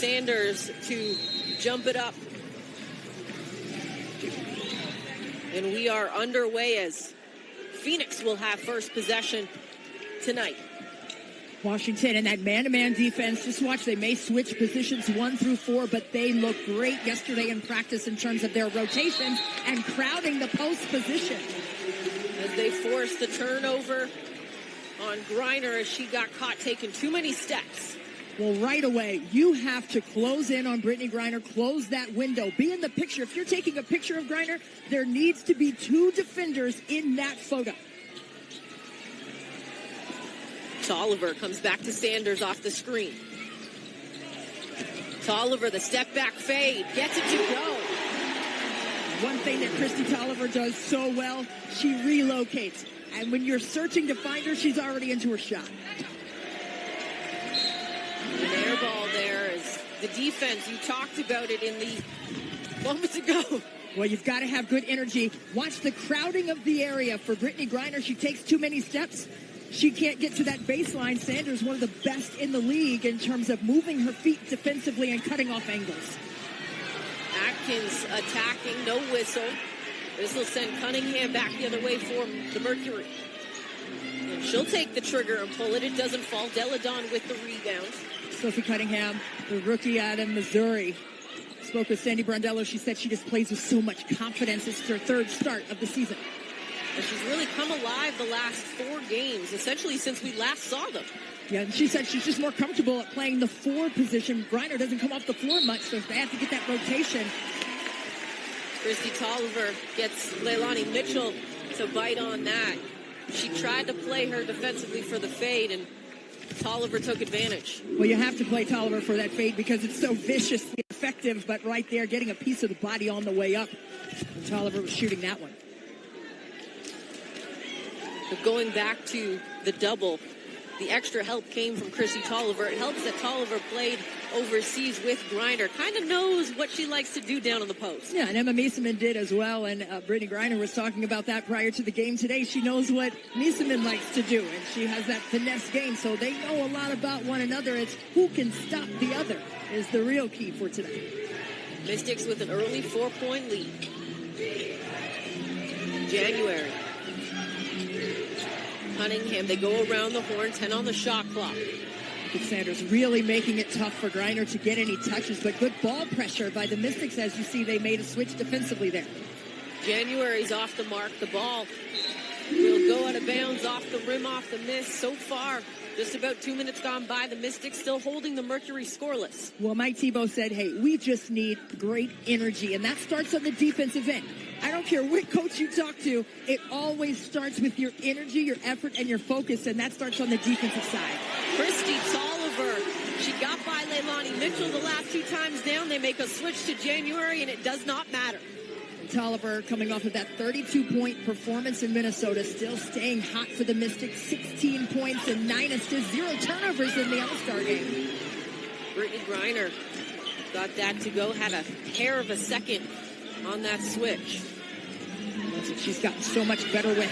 Sanders to jump it up. And we are underway as Phoenix will have first possession tonight. Washington and that man-to-man defense, just watch, they may switch positions 1 through 4, but they look great yesterday in practice in terms of their rotations and crowding the post position. As they force the turnover on Griner as she got caught taking too many steps. Well, right away, you have to close in on Brittany Griner, close that window, be in the picture. If you're taking a picture of Griner, there needs to be 2 defenders in that photo. Tolliver comes back to Sanders off the screen. Tolliver, the step back fade, gets it to go. One thing that Christy Tolliver does so well, she relocates. And when you're searching to find her, she's already into her shot. An air ball there is the defense. You talked about it in the moments ago. Well, you've got to have good energy. Watch the crowding of the area for Brittany Griner. She takes too many steps. She can't get to that baseline. Sanders, one of the best in the league in terms of moving her feet defensively and cutting off angles. Atkins attacking, no whistle. This will send Cunningham back the other way for the Mercury. And she'll take the trigger and pull it. It doesn't fall. Deladon with the rebound. Sophie Cunningham, the rookie out of Missouri, spoke with Sandy Brondello. She said she just plays with so much confidence. It's her 3rd start of the season. And she's really come alive the last 4 games, essentially since we last saw them. Yeah, and she said she's just more comfortable at playing the 4 position. Griner doesn't come off the floor much, so they have to get that rotation. Christy Tolliver gets Leilani Mitchell to bite on that. She tried to play her defensively for the fade, and Tolliver took advantage. Well, you have to play Tolliver for that fade because it's so viciously effective, but right there, getting a piece of the body on the way up. And Tolliver was shooting that one. But going back to the double, the extra help came from Christy Tolliver. It helps that Tolliver played overseas with Griner. Kind of knows what she likes to do down on the post. Yeah, and Emma Mieseman did as well. And Brittany Griner was talking about that prior to the game today. She knows what Mieseman likes to do, and she has that finesse game. So they know a lot about one another. It's who can stop the other is the real key for today. Mystics with an early 4-point lead. January. Cunningham, they go around the horn, 10 on the shot clock. Sanders really making it tough for Griner to get any touches, but good ball pressure by the Mystics. As you see, they made a switch defensively there. January's off the mark. The ball will go out of bounds, off the rim, off the miss. So far, just about 2 minutes gone by. The Mystics still holding the Mercury scoreless. Well, Mike Thibault said, hey, we just need great energy, and that starts on the defensive end. I don't care what coach you talk to, it always starts with your energy, your effort, and your focus, and that starts on the defensive side. Christy Tolliver, she got by Leilani Mitchell the last 2 times down. They make a switch to January, and it does not matter. And Tolliver coming off of that 32-point performance in Minnesota, still staying hot for the Mystics. 16 points and 9 assists, 0 turnovers in the All-Star game. Brittany Griner got that to go, had a hair of a second on that switch. That's what she's gotten so much better with.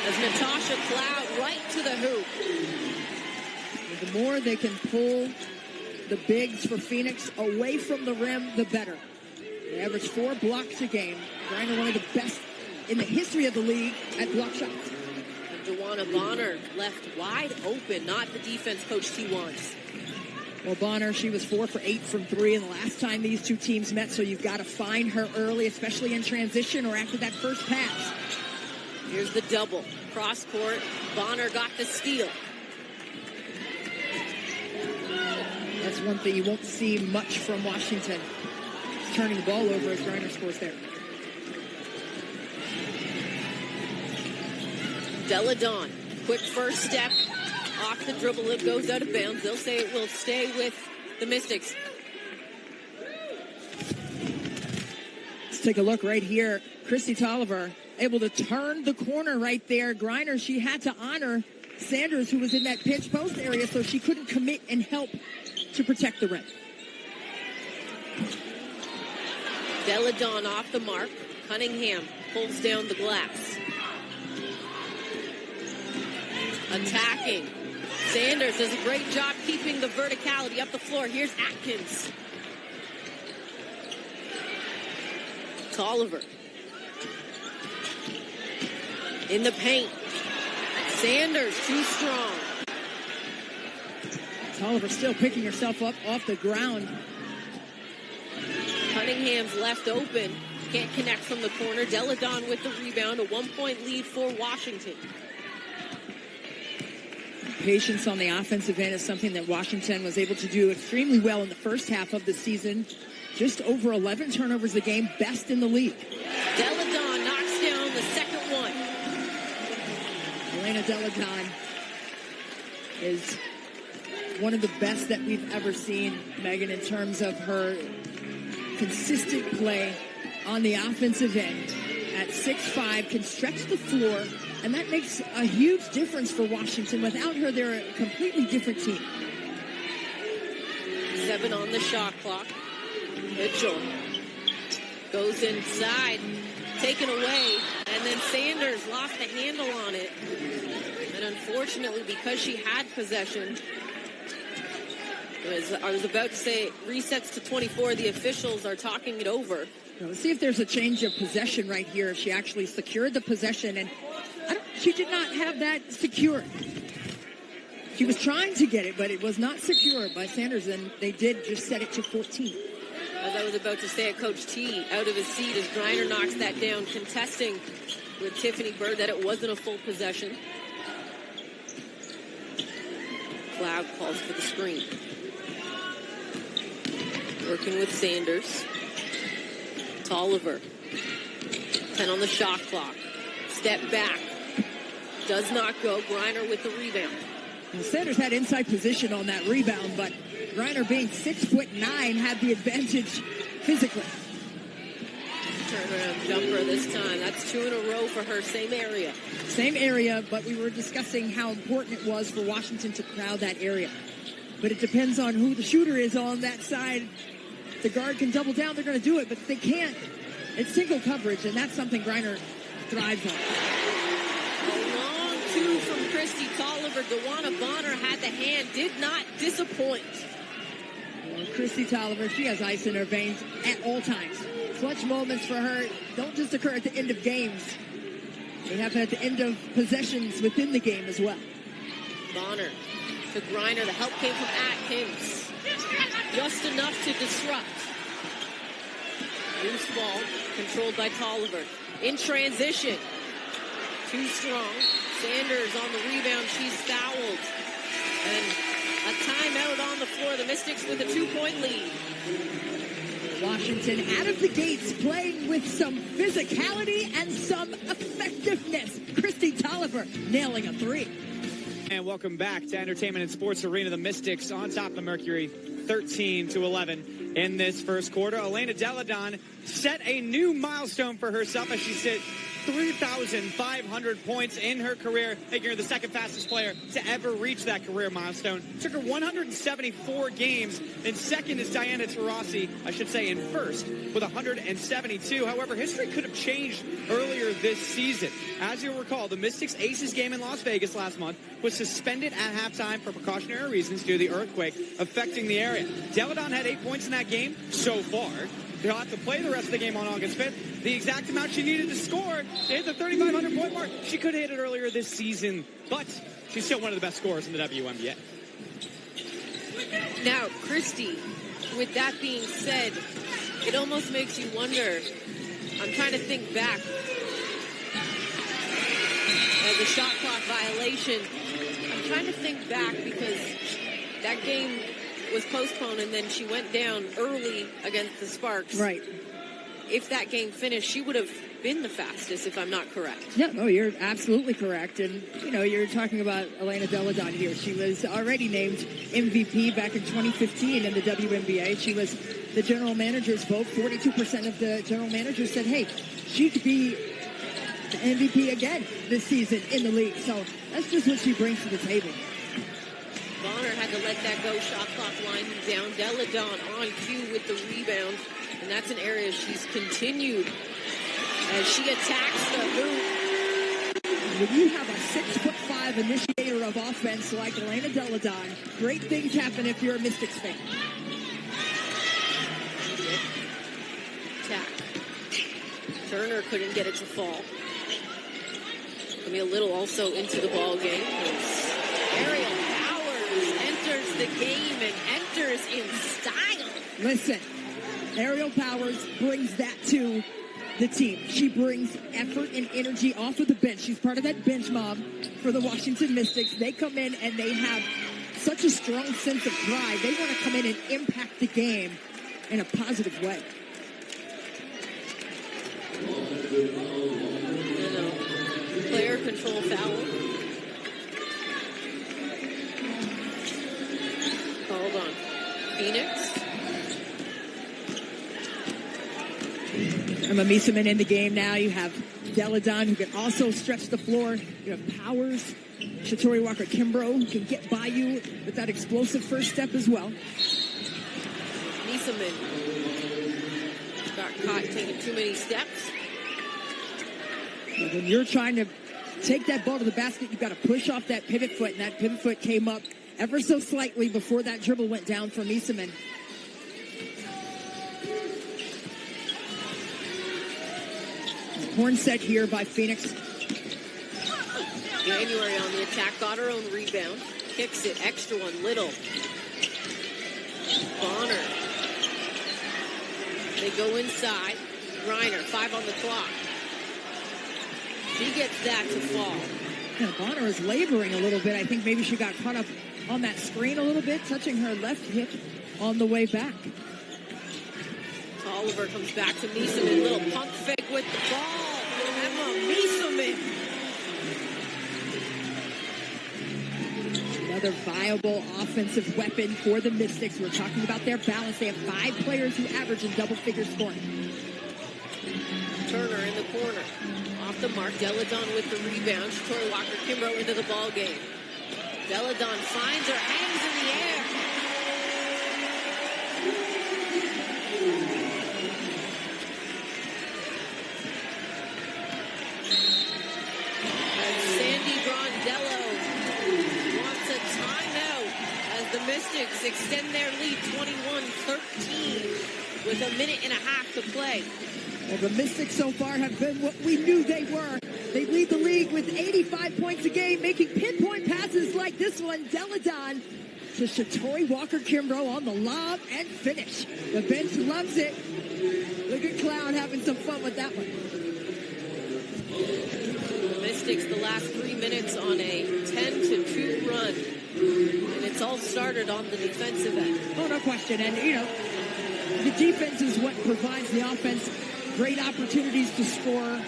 As Natasha Cloud right to the hoop. The more they can pull the bigs for Phoenix away from the rim, the better. They average 4 blocks a game. Griner, one of the best in the history of the league at block shots. And Dewana Bonner left wide open, not the defense Coach T wants. Well, Bonner, she was 4 for 8 from 3 in the last time these two teams met, so you've got to find her early, especially in transition or after that first pass. Here's the double. Cross court. Bonner got the steal. That's one thing you won't see much from Washington. It's turning the ball over as Griner scores there. Deladon, quick first step. Off the dribble, it goes out of bounds. They'll say it will stay with the Mystics. Let's take a look right here. Christy Tolliver able to turn the corner right there. Griner, she had to honor Sanders, who was in that pinch post area, so she couldn't commit and help to protect the rim. Deladon off the mark. Cunningham pulls down the glass. Attacking. Sanders does a great job keeping the verticality up the floor. Here's Atkins. Tolliver. In the paint. Sanders too strong. Tolliver still picking herself up off the ground. Cunningham's left open. Can't connect from the corner. Deladon with the rebound. A 1-point lead for Washington. Patience on the offensive end is something that Washington was able to do extremely well in the first half of the season. Just over 11 turnovers a game, best in the league. Deladon knocks down the second one. Elena Deladon is one of the best that we've ever seen, Megan, in terms of her consistent play on the offensive end. At 6'5", can stretch the floor, and that makes a huge difference for Washington. Without her, they're a completely different team. 7 on the shot clock. Mitchell goes inside, taken away, and then Sanders lost the handle on it. And unfortunately, because she had possession, I was about to say resets to 24. The officials are talking it over. Let's see if there's a change of possession right here. If she actually secured the possession, and she did not have that secured. She was trying to get it, but it was not secured by Sanders, and they did just set it to 14. As I was about to say, Coach T out of his seat as Griner knocks that down, contesting with Tiffany Bird that it wasn't a full possession. Cloud calls for the screen. Working with Sanders. Tolliver. 10 on the shot clock. Step back. Does not go. Griner with the rebound. Well, Sanders had inside position on that rebound, but Griner, being 6'9", had the advantage physically. Turnaround jumper this time. That's 2 in a row for her. Same area. Same area, but we were discussing how important it was for Washington to crowd that area. But it depends on who the shooter is on that side. If the guard can double down, they're going to do it, but if they can't, it's single coverage, and that's something Griner thrives on. A long 2 from Christy Tolliver. DeWanna Bonner had the hand, did not disappoint. Well, Christy Tolliver, she has ice in her veins at all times. Clutch moments for her don't just occur at the end of games. They happen at the end of possessions within the game as well. Bonner to Griner. The help came from Atkins. Just enough to disrupt. Loose ball controlled by Tolliver. In transition. Too strong. Sanders on the rebound. She's fouled. And a timeout on the floor. The Mystics with a 2-point lead. Washington out of the gates playing with some physicality and some effectiveness. Christy Tolliver nailing a 3. And welcome back to Entertainment and Sports Arena. The Mystics on top of the Mercury, 13-11 in this first quarter. Elena Deladon set a new milestone for herself as she hit 3,500 points in her career, making her the second fastest player to ever reach that career milestone. Took her 174 games, and second is Diana Taurasi, I should say, in first with 172. However, history could have changed earlier this season. As you'll recall, the Mystics Aces game in Las Vegas last month was suspended at halftime for precautionary reasons due to the earthquake affecting the area. Deladon had 8 points in that game so far. They'll have to play the rest of the game on August 5th. The exact amount she needed to score to hit the 3,500-point mark. She could have hit it earlier this season, but she's still one of the best scorers in the WNBA. Now, Christy, with that being said, it almost makes you wonder. I'm trying to think back. As a shot clock violation, I'm trying to think back because that game was postponed and then she went down early against the Sparks. Right. If that game finished, she would have been the fastest, if I'm not correct. Yeah, no, you're absolutely correct. And, you know, you're talking about Elena Deladon here. She was already named MVP back in 2015 in the WNBA. She was the general manager's vote. 42% of the general managers said, hey, she could be the MVP again this season in the league. So that's just what she brings to the table. Bonner had to let that go. Shot clock winding down. Deladon on cue with the rebound. And that's an area she's continued as she attacks the hoop. When you have a 6'5" initiator of offense like Elena Deladon, great things happen if you're a Mystics fan. Attack. Turner couldn't get it to fall. Maybe a little also into the ball game. Ariel Powers enters the game and enters in style. Listen, Ariel Powers brings that to the team. She brings effort and energy off of the bench. She's part of that bench mob for the Washington Mystics. They come in and they have such a strong sense of pride. They want to come in and impact the game in a positive way. Player control foul. Called on Phoenix. Emma Miesemann in the game now. You have Deladon, who can also stretch the floor. You have Powers, Shatori Walker-Kimbrough, who can get by you with that explosive first step as well. Miesemann got caught taking too many steps. When you're trying to take that ball to the basket, you've got to push off that pivot foot, and that pivot foot came up ever so slightly before that dribble went down for Miesemann. Horn set here by Phoenix. January on the attack, got her own rebound. Kicks it, extra one, Little. Bonner. They go inside. Griner, 5 on the clock. She gets that to fall. Yeah, Bonner is laboring a little bit. I think maybe she got caught up on that screen a little bit, touching her left hip on the way back. Oliver comes back to Miesemann. Little pump fake with the ball. Emma Miesemann. Another viable offensive weapon for the Mystics. We're talking about their balance. They have 5 players who average in double-figure scoring. Turner in the corner. Off the mark. Deladon with the rebound. Shatori Walker-Kimbrough into the ball game. Deladon finds her, hangs in the air. And Sandy Brondello wants a timeout as the Mystics extend their lead 21-13 with a minute and a half to play. Well, the Mystics so far have been what we knew they were. They lead the league with 85 points a game, making pinpoint passes like this one. Deladon to Shatori Walker-Kimbrough on the lob and finish. The bench loves it. Look at Cloud having some fun with that one. The Mystics the last 3 minutes on a 10-2 run. And it's all started on the defensive end. Oh, no question. And, you know, the defense is what provides the offense great opportunities to score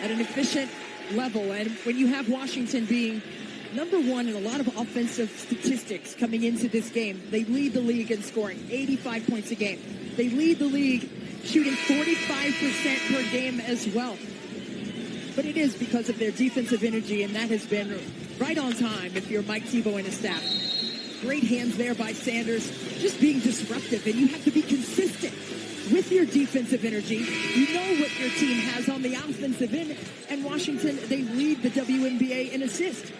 at an efficient level. And when you have Washington being number 1 in a lot of offensive statistics coming into this game, they lead the league in scoring, 85 points a game. They lead the league shooting 45% per game as well. But it is because of their defensive energy, and that has been right on time if you're Mike Thibault and his staff. Great hands there by Sanders, just being disruptive, and you have to be consistent with your defensive energy. You know what your team has on the offensive end, and Washington, they lead the WNBA in assists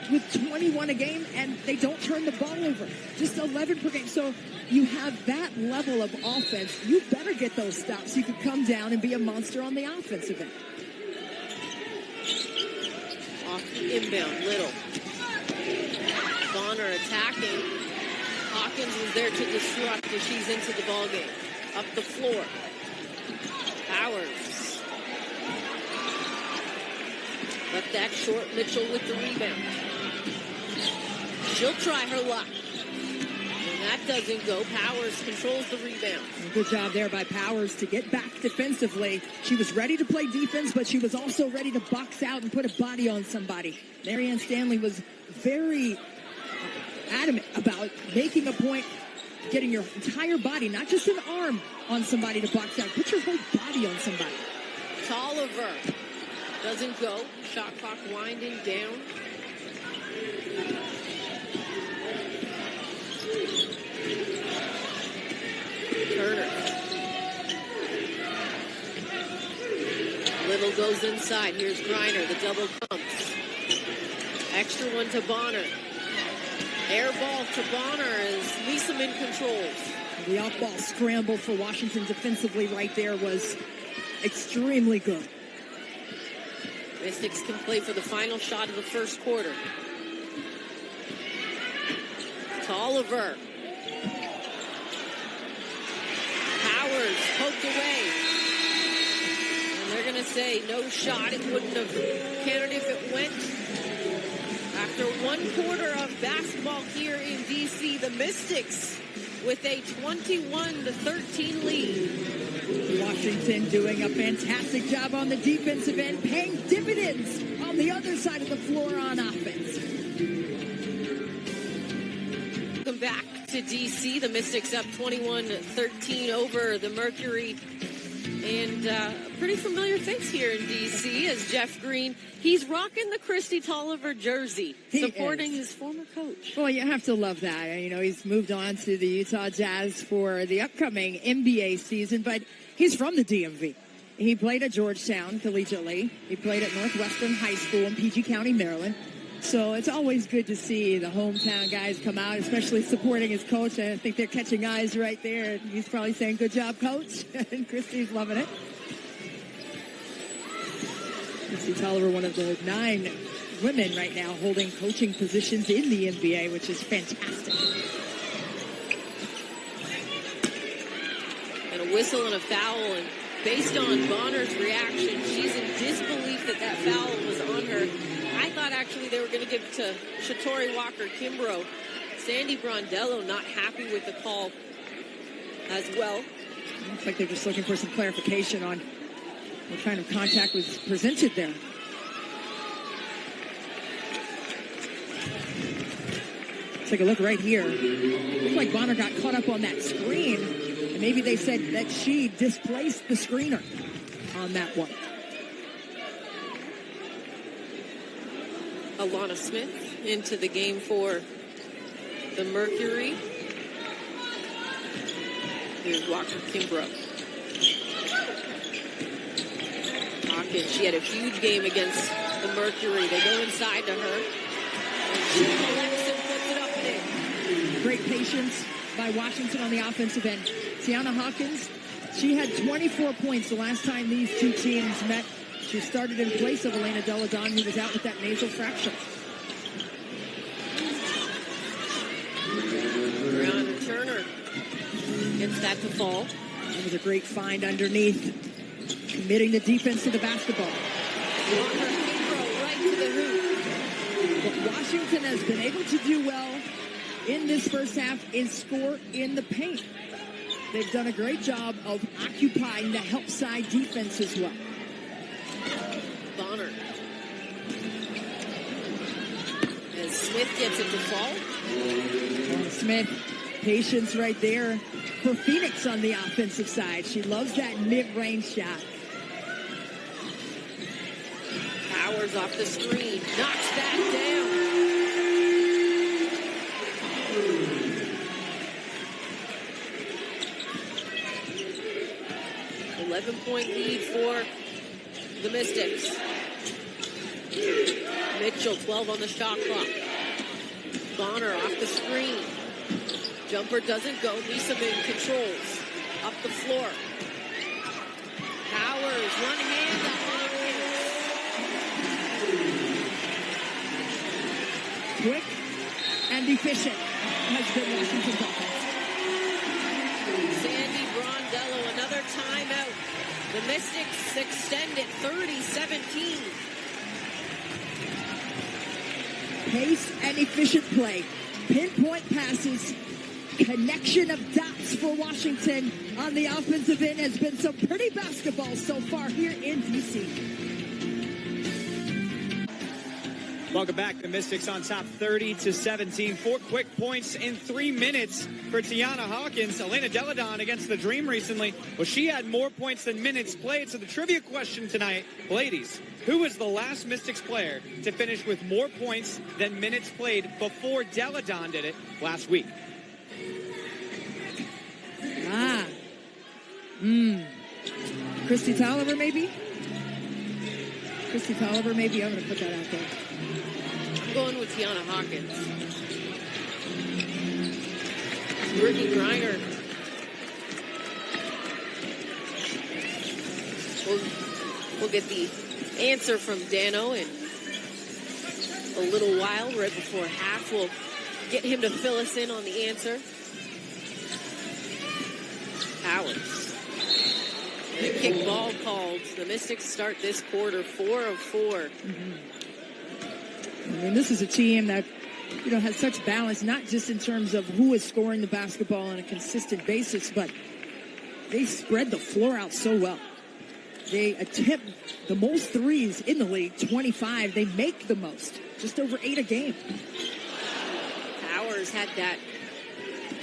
with 21 a game, and they don't turn the ball over, just 11 per game. So you have that level of offense. You better get those stops. You could come down and be a monster on the offensive end. Off the inbound, Little. Bonner attacking. Hawkins was there to disrupt as she's into the ball game. Up the floor. Powers. Left that short. Mitchell with the rebound. She'll try her luck. And that doesn't go. Powers controls the rebound. Good job there by Powers to get back defensively. She was ready to play defense, but she was also ready to box out and put a body on somebody. Marianne Stanley was very adamant about making a point, getting your entire body, not just an arm, on somebody to box out. Put your whole body on somebody. Tolliver doesn't go. Shot clock winding down. Turner. Little goes inside. Here's Griner. The double comes. Extra one to Bonner. Air ball to Bonner as Leeseman controls. The off-ball scramble for Washington defensively right there was extremely good. Mystics can play for the final shot of the first quarter. To Oliver. Powers poked away. And they're going to say no shot. It wouldn't have counted if it went. After 1 quarter of basketball here in D.C., the Mystics with a 21-13 lead. Washington doing a fantastic job on the defensive end, paying dividends on the other side of the floor on offense. Welcome back to D.C. The Mystics up 21-13 over the Mercury. And a pretty familiar face here in D.C. as Jeff Green. He's rocking the Christy Tolliver jersey, supporting his former coach. Well, you have to love that. You know, he's moved on to the Utah Jazz for the upcoming NBA season, but he's from the DMV. He played at Georgetown collegiately. He played at Northwestern High School in PG County, Maryland. So it's always good to see the hometown guys come out, especially supporting his coach. I think they're catching eyes right there. He's probably saying, good job, coach. And Christy's loving it. Christy Tolliver, one of the 9 women right now holding coaching positions in the NBA, which is fantastic. And a whistle and a foul. And based on Bonner's reaction, she's in disbelief that that foul was on her. I thought actually they were going to give it to Shatori Walker-Kimbrough. Sandy Brondello not happy with the call as well. Looks like they're just looking for some clarification on what kind of contact was presented there. Take a look right here. Looks like Bonner got caught up on that screen, and maybe they said that she displaced the screener on that one. Alana Smith into the game for the Mercury. Here's Walker-Kimbrough. Hawkins, she had a huge game against the Mercury. They go inside to her. And she collects and puts it up and in. Great patience by Washington on the offensive end. Tiana Hawkins, she had 24 points the last time these two teams met. She started in place of Elena Deladon, who was out with that nasal fracture. Brianna Turner gets that to fall. That was a great find underneath, committing the defense to the basketball. Walker-Kimbrough right to the hoop. What Washington has been able to do well in this first half is score in the paint. They've done a great job of occupying the help side defense as well. Bonner. As Smith gets it to fall. Smith, patience right there for Phoenix on the offensive side. She loves that mid-range shot. Powers off the screen. Knocks that down. 11-point lead for the Mystics. Mitchell, 12 on the shot clock. Bonner off the screen. Jumper doesn't go. Leeseman controls. Up the floor. Powers, one hand to Hawkins. Quick and efficient has been Washington's offense. Sandy Brondello, another timeout. The Mystics extend it 30-17. Pace and efficient play. Pinpoint passes. Connection of dots for Washington on the offensive end has been some pretty basketball so far here in D.C. Welcome back. The Mystics on top 30-17. 4 quick points in 3 minutes for Tiana Hawkins. Elena Deladon against the Dream recently. Well, she had more points than minutes played. So the trivia question tonight, ladies, who was the last Mystics player to finish with more points than minutes played before Deladon did it last week? Christy Tolliver, maybe? Christy Tolliver, maybe. I'm going to put that out there. I'm going with Tiana Hawkins. Brittany Griner. We'll get the answer from Dano in a little while, right before half. We'll get him to fill us in on the answer. Powers. And a kick ball called. The Mystics start this quarter 4 of 4. I mean, this is a team that, has such balance, not just in terms of who is scoring the basketball on a consistent basis, but they spread the floor out so well. They attempt the most threes in the league, 25. They make the most, just over 8 a game. Powers had that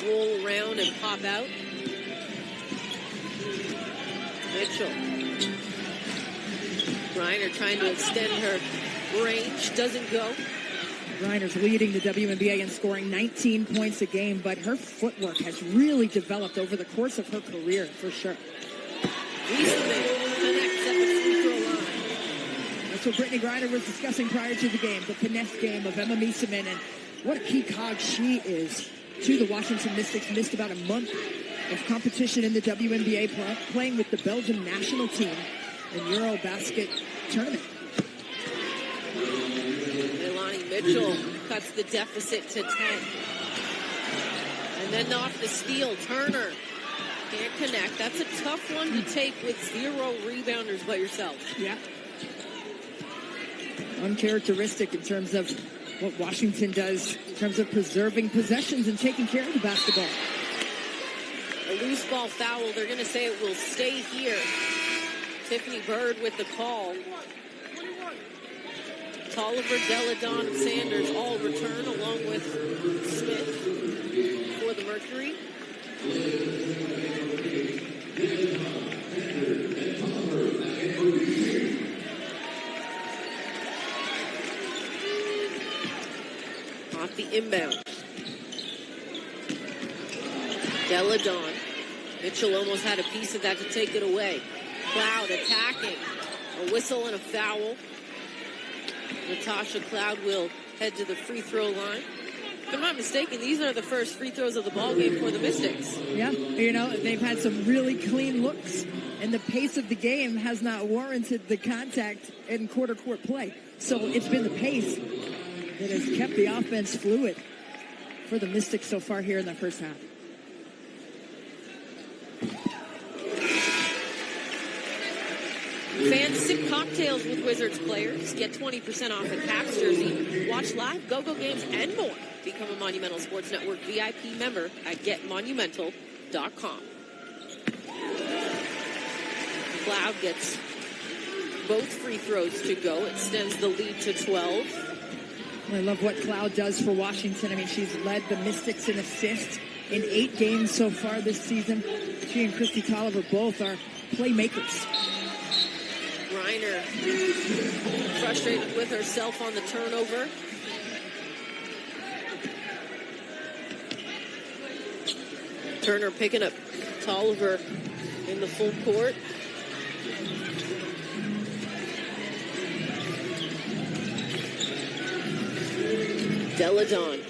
roll around and pop out. Mitchell. Griner trying to extend her range, doesn't go. Griner's leading the WNBA in scoring 19 points a game, but her footwork has really developed over the course of her career, for sure. Wiesman connects at the free throw line. That's what Brittany Griner was discussing prior to the game, the finesse game of Emma Miesemann, and what a key cog she is to the Washington Mystics. Missed about a month of competition in the WNBA, playing with the Belgium national team in Eurobasket tournament. Mitchell cuts the deficit to 10. And then off the steal, Turner can't connect. That's a tough one to take with 0 rebounders by yourself. Yeah. Uncharacteristic in terms of what Washington does in terms of preserving possessions and taking care of the basketball. A loose ball foul. They're going to say it will stay here. Tiffany Bird with the call. Tolliver, Deladon, and Sanders all return along with Smith for the Mercury. Off the inbound. Deladon. Mitchell almost had a piece of that to take it away. Cloud attacking. A whistle and a foul. Natasha Cloud will head to the free throw line. If I'm not mistaken, these are the first free throws of the ball game for the Mystics. Yeah, they've had some really clean looks, and the pace of the game has not warranted the contact in quarter court play. So it's been the pace that has kept the offense fluid for the Mystics so far here in the first half. Fans sip cocktails with Wizards players. Get 20% off a Caps jersey. Watch live go-go games and more. Become a Monumental Sports Network VIP member at getmonumental.com. Cloud gets both free throws to go. Extends the lead to 12. I love what Cloud does for Washington. I mean, she's led the Mystics in assists in 8 games so far this season. She and Christy Tolliver both are playmakers. Griner frustrated with herself on the turnover. Turner picking up Tolliver in the full court. Deladon.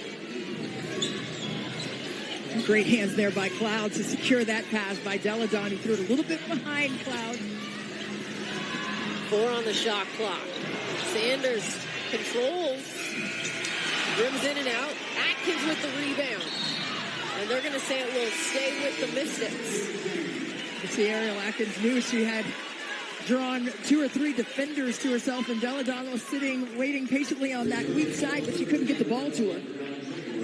Great hands there by Cloud to secure that pass by Deladon. He threw it a little bit behind Cloud. 4 on the shot clock. Sanders controls. Rims in and out. Atkins with the rebound. And they're going to say it will stay with the Mystics. You see, Ariel Atkins knew she had drawn 2 or 3 defenders to herself, and Deladon was sitting, waiting patiently on that weak side, but she couldn't get the ball to her.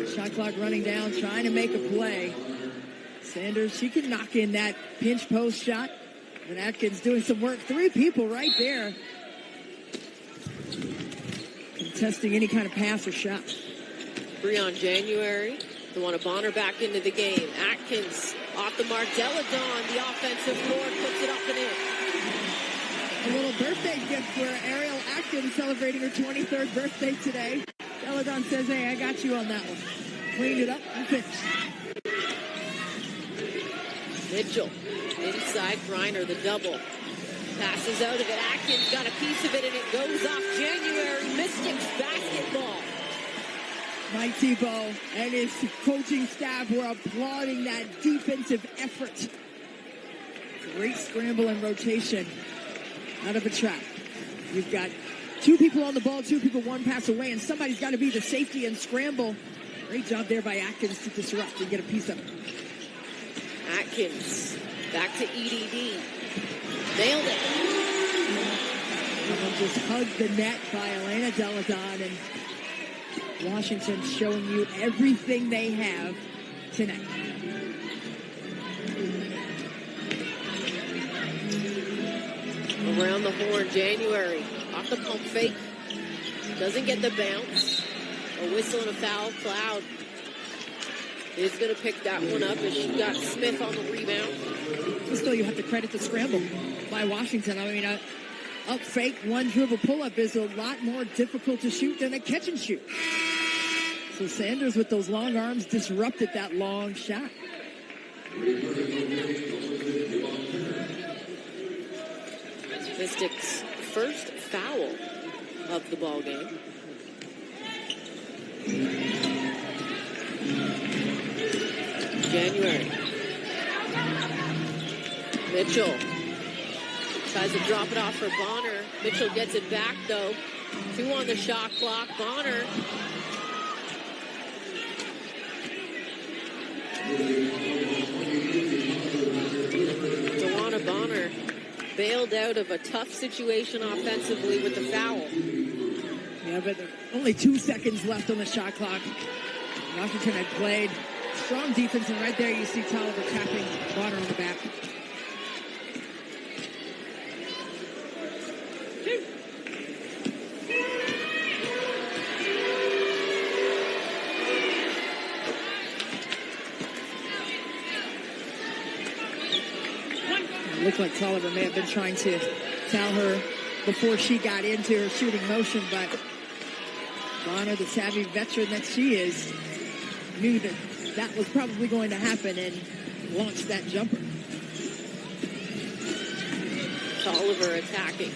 Shot clock running down, trying to make a play. Sanders, she can knock in that pinch post shot. And Atkins doing some work. 3 people right there contesting any kind of pass or shot. Breon January. They want to Bonner back into the game. Atkins off the mark. Deladon, the offensive board, puts it up and in. A little birthday gift for Ariel Atkins celebrating her 23rd birthday today. Deladon says, hey, I got you on that one. Cleaned it up and finished. Mitchell. Inside Griner, the double. Passes out of it. Atkins got a piece of it, and it goes off. January Mystics basketball. Mike Tebow and his coaching staff were applauding that defensive effort. Great scramble and rotation out of a trap. You've got two people on the ball, two people one pass away, and somebody's got to be the safety and scramble. Great job there by Atkins to disrupt and get a piece of it. Atkins back to EDD. Nailed it. And just hugged the net by Elena Deladon, and Washington showing you everything they have tonight. Around the horn, January. Off the pump fake. Doesn't get the bounce. A whistle and a foul. Cloud is going to pick that one up as she got Smith on the rebound. Still, you have to credit the scramble by Washington. I mean, up fake, one dribble pull-up is a lot more difficult to shoot than a catch and shoot. So Sanders with those long arms disrupted that long shot. Mystics' first foul of the ball game. January. Mitchell tries to drop it off for Bonner. Mitchell gets it back though. 2 on the shot clock. Bonner. Tawana Bonner bailed out of a tough situation offensively with the foul. Yeah, but only 2 seconds left on the shot clock. Washington had played strong defense, and right there you see Tolliver tapping Bonner on the back. It looked like Tolliver may have been trying to tell her before she got into her shooting motion, but Bonner, the savvy veteran that she is, knew that that was probably going to happen and launched that jumper. Tolliver attacking.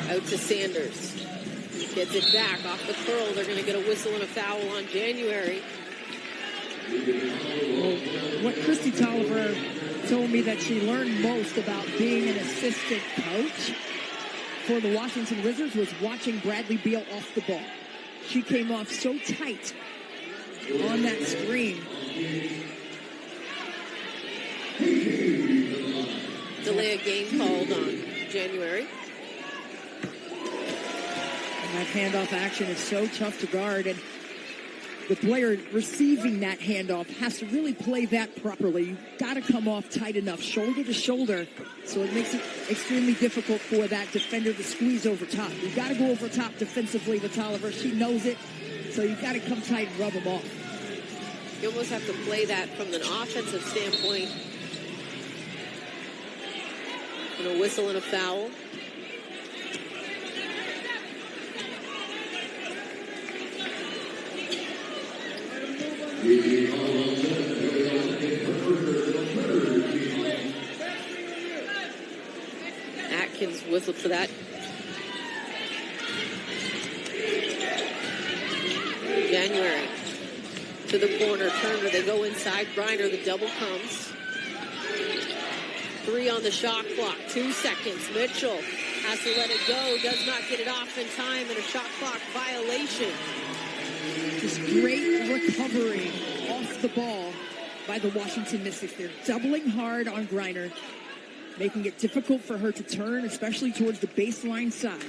Out to Sanders. Gets it back off the curl. They're going to get a whistle and a foul on January. Well, what Christy Tolliver told me that she learned most about being an assistant coach for the Washington Wizards was watching Bradley Beal off the ball. She came off so tight on that screen. Delay of game called on January. And that handoff action is so tough to guard, and the player receiving that handoff has to really play that properly. You've got to come off tight enough, shoulder to shoulder, so it makes it extremely difficult for that defender to squeeze over top. You've got to go over top defensively with Tolliver. She knows it, so you've got to come tight and rub them off. You almost have to play that from an offensive standpoint. And a whistle and a foul. Atkins whistled for that. January to the corner. Turner, they go inside. Griner, the double comes. 3 on the shot clock. 2 seconds. Mitchell has to let it go. Does not get it off in time, and a shot clock violation. Just great recovery off the ball by the Washington Mystics. They're doubling hard on Griner, making it difficult for her to turn, especially towards the baseline side.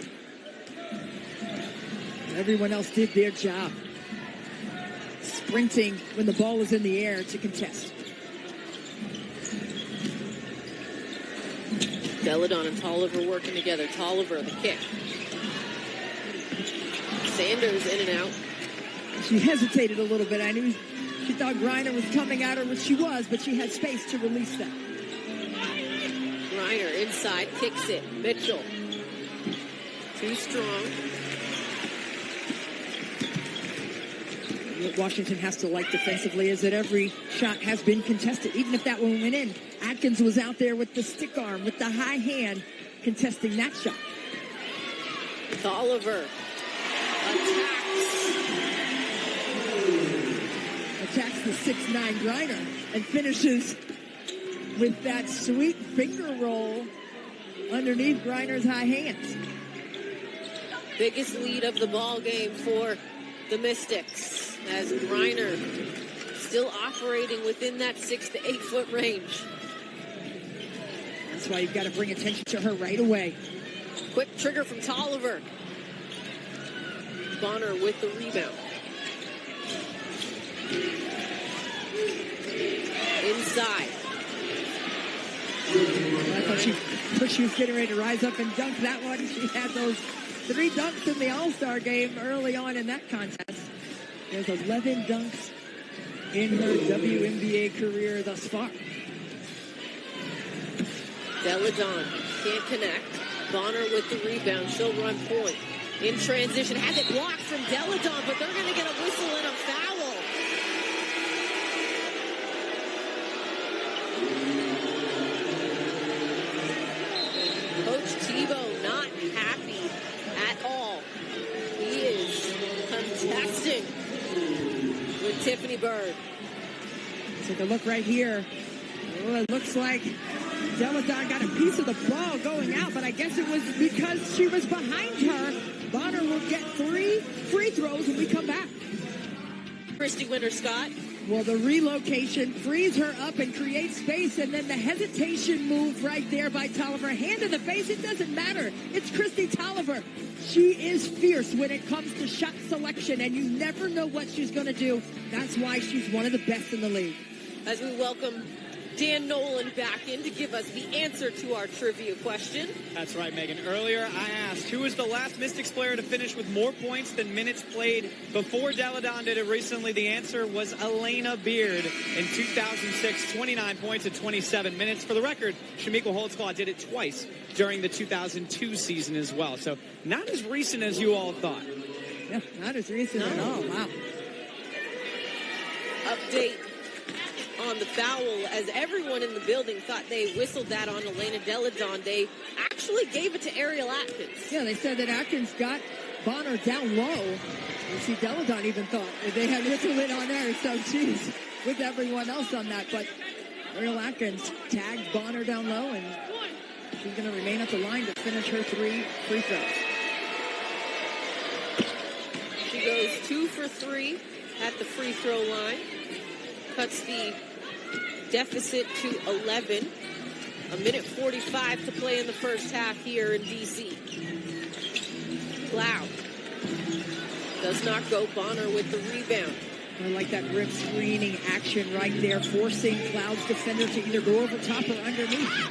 Everyone else did their job, sprinting when the ball is in the air to contest. Deladon and Tolliver working together. Tolliver, the kick. Sanders in and out. She hesitated a little bit. I knew she thought Griner was coming at her, which she was, but she had space to release that. Griner inside, kicks it. Mitchell. Too strong. What Washington has to like defensively is that every shot has been contested. Even if that one went in, Atkins was out there with the stick arm, with the high hand, contesting that shot. Tolliver attacks. attacks the 6'9" Griner and finishes with that sweet finger roll underneath Griner's high hands. Biggest lead of the ball game for the Mystics as Griner still operating within that 6 to 8 foot range. That's why you've got to bring attention to her right away. Quick trigger from Tolliver. Bonner with the rebound. Inside. I thought she was getting ready to rise up and dunk that one. She had those 3 dunks in the All-Star game early on in that contest. There's 11 dunks in her WNBA career thus far. Deladon can't connect. Bonner with the rebound. She'll run point. In transition. Has it blocked from Deladon, but they're going to get a whistle and a foul. Coach Tebow not happy at all. He is contesting with Tiffany Bird. Take a look right here. Well, it looks like Deladon got a piece of the ball going out, but I guess it was because she was behind her. Bonner will get 3 free throws when we come back. Christy Winter-Scott. Well, the relocation frees her up and creates space, and then the hesitation move right there by Tolliver. Hand in the face, it doesn't matter. It's Christy Tolliver. She is fierce when it comes to shot selection, and you never know what she's going to do. That's why she's one of the best in the league. As we welcome Dan Nolan back in to give us the answer to our trivia question. That's right, Megan. Earlier, I asked, who was the last Mystics player to finish with more points than minutes played before Deladon did it recently? The answer was Elena Beard in 2006, 29 points in 27 minutes. For the record, Shamika Holtzclaw did it twice during the 2002 season as well. So not as recent as you all thought. Yeah, not as recent at all. Wow. Update on the foul, as everyone in the building thought they whistled that on Elena Deladon. They actually gave it to Ariel Atkins. Yeah, they said that Atkins got Bonner down low. You see, Deladon even thought that they had whistled it on her, so she's with everyone else on that. But Ariel Atkins tagged Bonner down low, and she's going to remain at the line to finish her 3 free throws. She goes 2 for 3 at the free throw line. Cuts the deficit to 11. A minute 45 to play in the first half here in D.C. Cloud does not go. Bonner with the rebound. I like that rip screening action right there, forcing Cloud's defender to either go over top or underneath.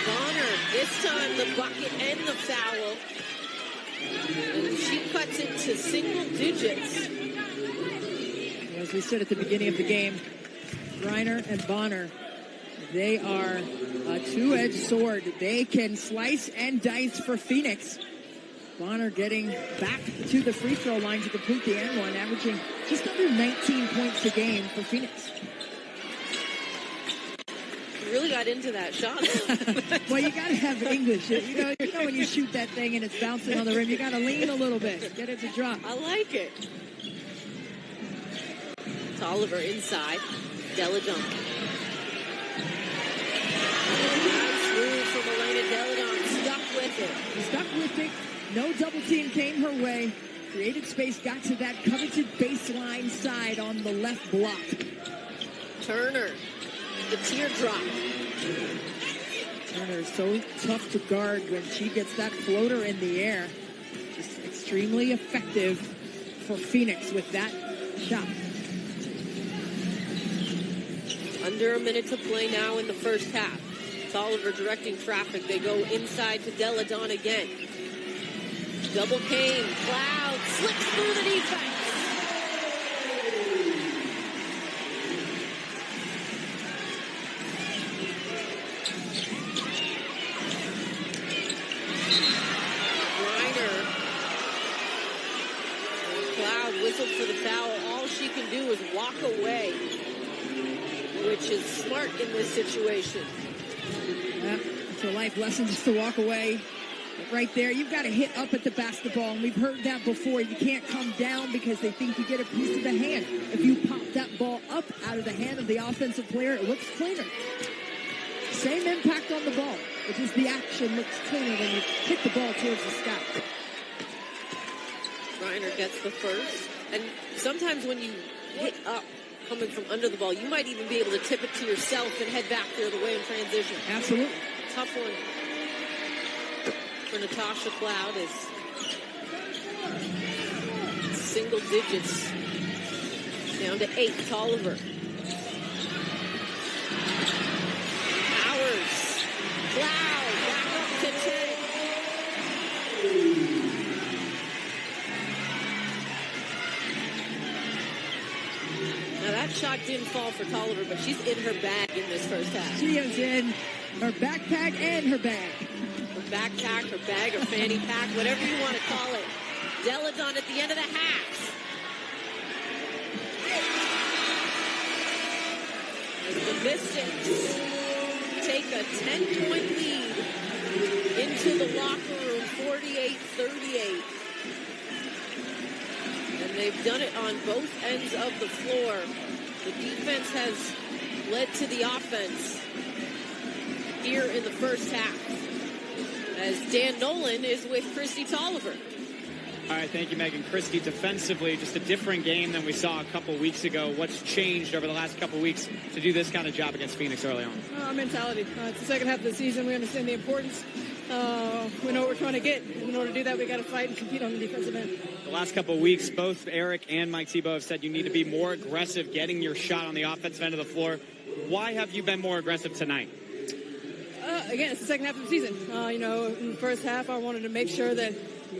Bonner, this time the bucket and the foul. And she cuts it to single digits. As we said at the beginning of the game, Griner and Bonner, they are a two-edged sword. They can slice and dice for Phoenix. Bonner getting back to the free throw line to complete the and one, averaging just under 19 points a game for Phoenix. You really got into that shot. Well, you got to have English. You know when you shoot that thing and it's bouncing on the rim, you got to lean a little bit, get it to drop. I like it. Tolliver inside. Deladon. Nice move from Elena Deladon. Stuck with it. Stuck with it. No double team came her way. Created space, got to that coveted baseline side on the left block. Turner. The teardrop. Turner is so tough to guard when she gets that floater in the air. Just extremely effective for Phoenix with that shot. Under a minute to play now in the first half. Tolliver directing traffic. They go inside to Deladon again. Double Kane. Cloud slips through the defense. Griner. Cloud whistled for the foul. All she can do is walk away, which is smart in this situation. Yeah, it's a life lesson just to walk away right there. You've got to hit up at the basketball, and we've heard that before. You can't come down because they think you get a piece of the hand. If you pop that ball up out of the hand of the offensive player, it looks cleaner. Same impact on the ball, but just the action looks cleaner when you hit the ball towards the sky. Reiner gets the first. And sometimes when you hit up coming from under the ball, you might even be able to tip it to yourself and head back the other way in transition. Absolutely. Tough one for Natasha Cloud is single digits down to 8. Tolliver. Powers. Cloud back up to 10. Now that shot didn't fall for Tolliver, but she's in her bag in this first half. She is in her backpack and her bag. Her backpack, her bag, her fanny pack, whatever you want to call it. Deladon at the end of the half. As the Mystics take a 10-point lead into the locker room, 48-38. And they've done it on both ends of the floor. The defense has led to the offense here in the first half. As Dan Nolan is with Christy Tolliver. All right, thank you, Megan. Christy, defensively, just a different game than we saw a couple weeks ago. What's changed over the last couple weeks to do this kind of job against Phoenix early on? Mentality. It's the second half of the season. We understand the importance. We know what we're trying to get. In order to do that, we got to fight and compete on the defensive end. The last couple of weeks, both Eric and Mike Thibault have said you need to be more aggressive getting your shot on the offensive end of the floor. Why have you been more aggressive tonight? Again, it's the second half of the season. In the first half, I wanted to make sure that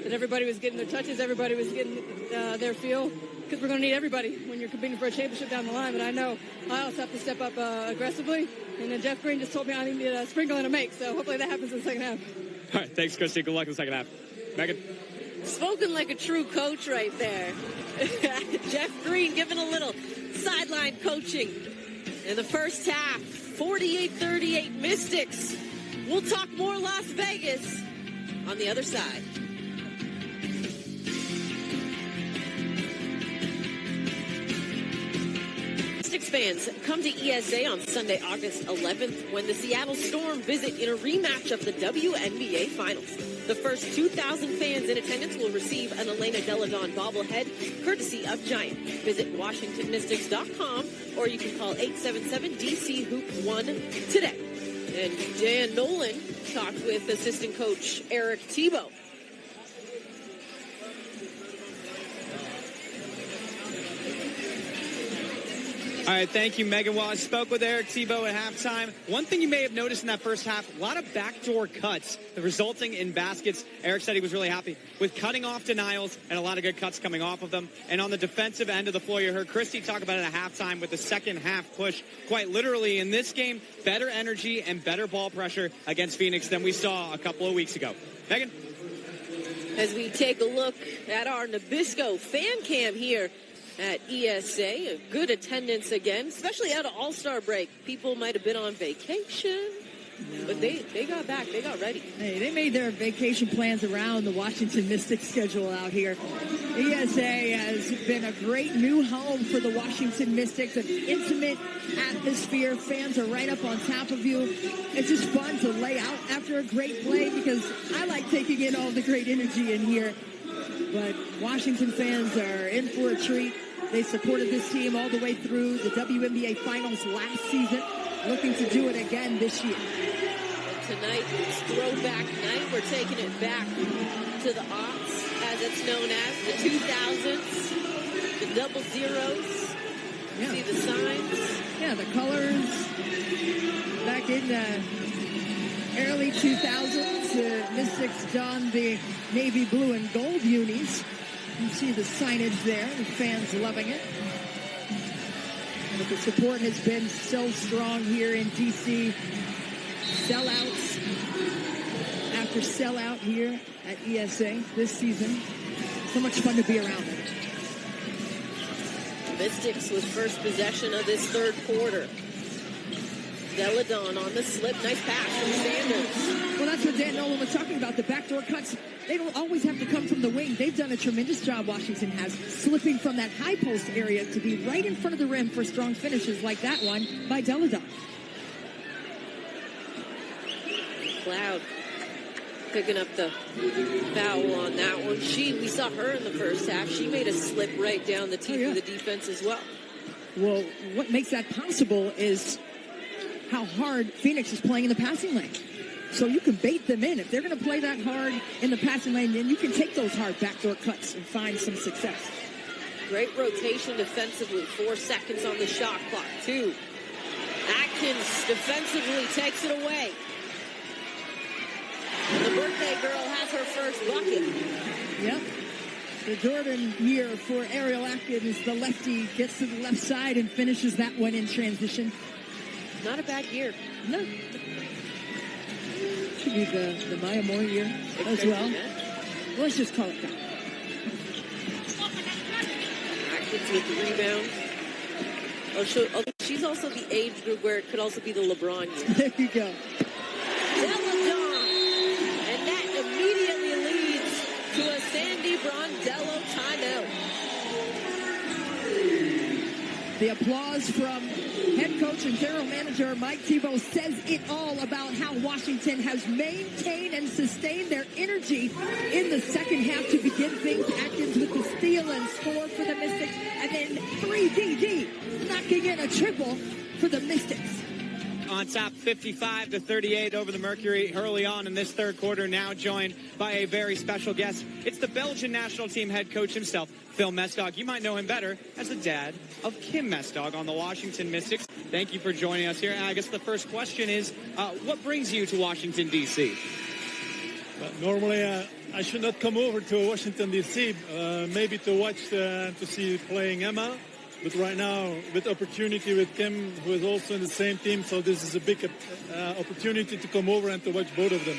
everybody was getting their touches, everybody was getting their feel, because we're going to need everybody when you're competing for a championship down the line. But I know I also have to step up aggressively. And then Jeff Green just told me I need a sprinkle and a make, so hopefully that happens in the second half. All right, thanks, Christy. Good luck in the second half. Megan? Spoken like a true coach right there. Jeff Green giving a little sideline coaching in the first half. 48-38 Mystics. We'll talk more Las Vegas on the other side. Mystics fans, come to ESA on Sunday, August 11th when the Seattle Storm visit in a rematch of the WNBA Finals. The first 2,000 fans in attendance will receive an Elena Deladon bobblehead, courtesy of Giant. Visit WashingtonMystics.com or you can call 877-DC-HOOP-1 today. And Dan Nolan talked with assistant coach Eric Thibault. All right, thank you, Megan. Well, I spoke with Eric Thibault at halftime. One thing you may have noticed in that first half, a lot of backdoor cuts resulting in baskets. Eric said he was really happy with cutting off denials and a lot of good cuts coming off of them. And on the defensive end of the floor, you heard Christy talk about it at halftime with the second half push. Quite literally, in this game, better energy and better ball pressure against Phoenix than we saw a couple of weeks ago. Megan? As we take a look at our Nabisco fan cam here at ESA, a good attendance again, especially out of All-Star break. People might have been on vacation, but they got back. They got ready. Hey, they made their vacation plans around the Washington Mystics schedule out here. ESA has been a great new home for the Washington Mystics, an intimate atmosphere. Fans are right up on top of you. It's just fun to lay out after a great play because I like taking in all the great energy in here. But Washington fans are in for a treat. They supported this team all the way through the WNBA Finals last season, looking to do it again this year. Tonight, it's throwback night. We're taking it back to the aughts, as it's known as, the 2000s, the double zeros. Yeah. See the signs? Yeah, the colors. Back in the early 2000s, the Mystics donned the navy blue and gold unis. You see the signage there, the fans loving it. But the support has been so strong here in D.C. Sellouts after sellout here at ESA this season. So much fun to be around. Mystics with first possession of this third quarter. Deladon on the slip. Nice pass from Sanders. Well, that's what Dan Nolan was talking about. The backdoor cuts, they don't always have to come from the wing. They've done a tremendous job, Washington has, slipping from that high post area to be right in front of the rim for strong finishes like that one by Deladon. Cloud picking up the foul on that one. We saw her in the first half. She made a slip right down the teeth of the defense as well. Well, what makes that possible is how hard Phoenix is playing in the passing lane. So you can bait them in. If they're going to play that hard in the passing lane, then you can take those hard backdoor cuts and find some success. Great rotation defensively. 4 seconds on the shot clock. 2. Atkins defensively takes it away. And the birthday girl has her first bucket. Yep. The Jordan year for Ariel Atkins, the lefty, gets to the left side and finishes that one in transition. Not a bad year. No. Should be the Maya Moore year as well. Well, let's just call it that. Atkins with the rebound. She's also the age group where it could also be the LeBron year. There you go. Deladon. And that immediately leads to a Sandy Brondello timeout. The applause from head coach and general manager Mike Tebow says it all about how Washington has maintained and sustained their energy in the second half to begin things. Atkins with the steal and score for the Mystics, and then 3DD knocking in a triple for the Mystics. On top 55-38 over the Mercury early on in this third quarter, now joined by a very special guest. It's the Belgian national team head coach himself, Phil Mestdagh. You might know him better as the dad of Kim Mestdagh on the Washington Mystics. Thank you for joining us here. And I guess the first question is, what brings you to Washington, D.C.? Normally, I should not come over to Washington, D.C., maybe to watch, to see playing Emma. But right now, with opportunity with Kim, who is also in the same team, so this is a big opportunity to come over and to watch both of them.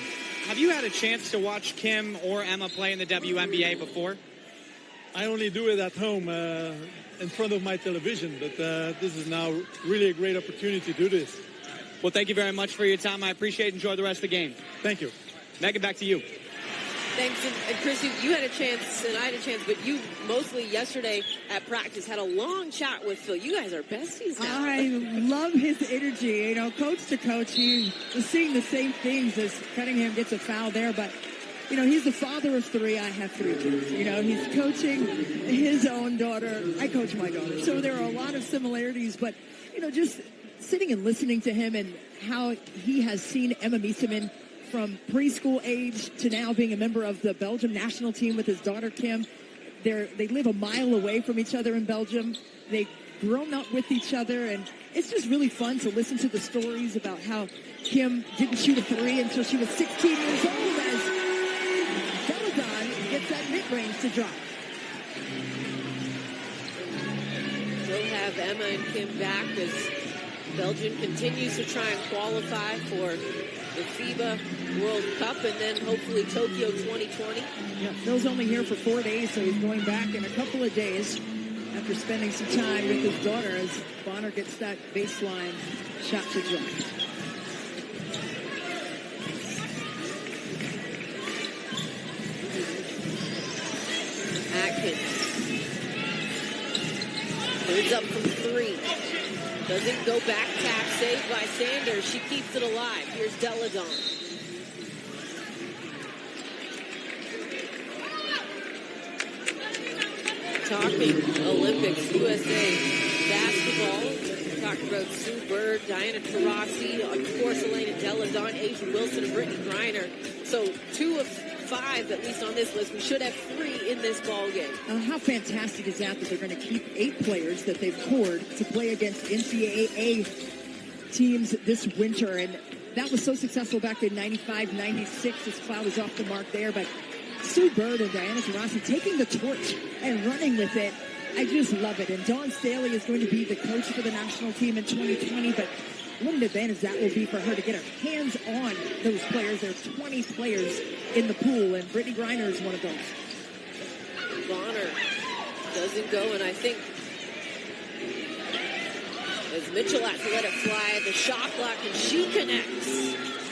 Have you had a chance to watch Kim or Emma play in the WNBA before? I only do it at home in front of my television, but this is now really a great opportunity to do this. Well, thank you very much for your time. I appreciate it. Enjoy the rest of the game. Thank you. Megan, back to you. Thanks. And Chris, you had a chance, and I had a chance, but you mostly yesterday at practice had a long chat with Phil. You guys are besties now. I love his energy. You know, coach to coach, he was seeing the same things as Cunningham gets a foul there, but you know, he's the father of 3. I have 3 kids. You know, he's coaching his own daughter. I coach my daughter. So there are a lot of similarities, but, you know, just sitting and listening to him and how he has seen Emma Miesemann from preschool age to now being a member of the Belgium national team with his daughter, Kim. They live a mile away from each other in Belgium. They've grown up with each other, and it's just really fun to listen to the stories about how Kim didn't shoot a 3 until she was 16 years old as Deladon gets that mid-range to drop. We'll have Emma and Kim back as Belgium continues to try and qualify for the FIBA World Cup and then hopefully Tokyo 2020. Yeah, Phil's only here for 4 days, so he's going back in a couple of days after spending some time with his daughter as Bonner gets that baseline shot to drop. Atkins moves up from 3. Doesn't go back, tap, saved by Sanders. She keeps it alive. Here's Deladon. Talking Olympics, USA basketball. Talking about Sue Bird, Diana Taurasi, of course, Elena Deladon, Asia Wilson, and Brittany Griner. So 2 of 5, at least on this list. We should have 3 in this ball game. How fantastic is that they're going to keep 8 players that they've cored to play against NCAA teams this winter. And that was so successful back in 95, 96 as Cloud was off the mark there. But Sue Bird and Diana Taurasi taking the torch and running with it. I just love it. And Dawn Staley is going to be the coach for the national team in 2020. But what an advantage that will be for her to get her hands on those players. There are 20 players in the pool, and Brittany Griner is one of those. Bonner doesn't go, and I think As Mitchell has to let it fly, the shot clock, and she connects.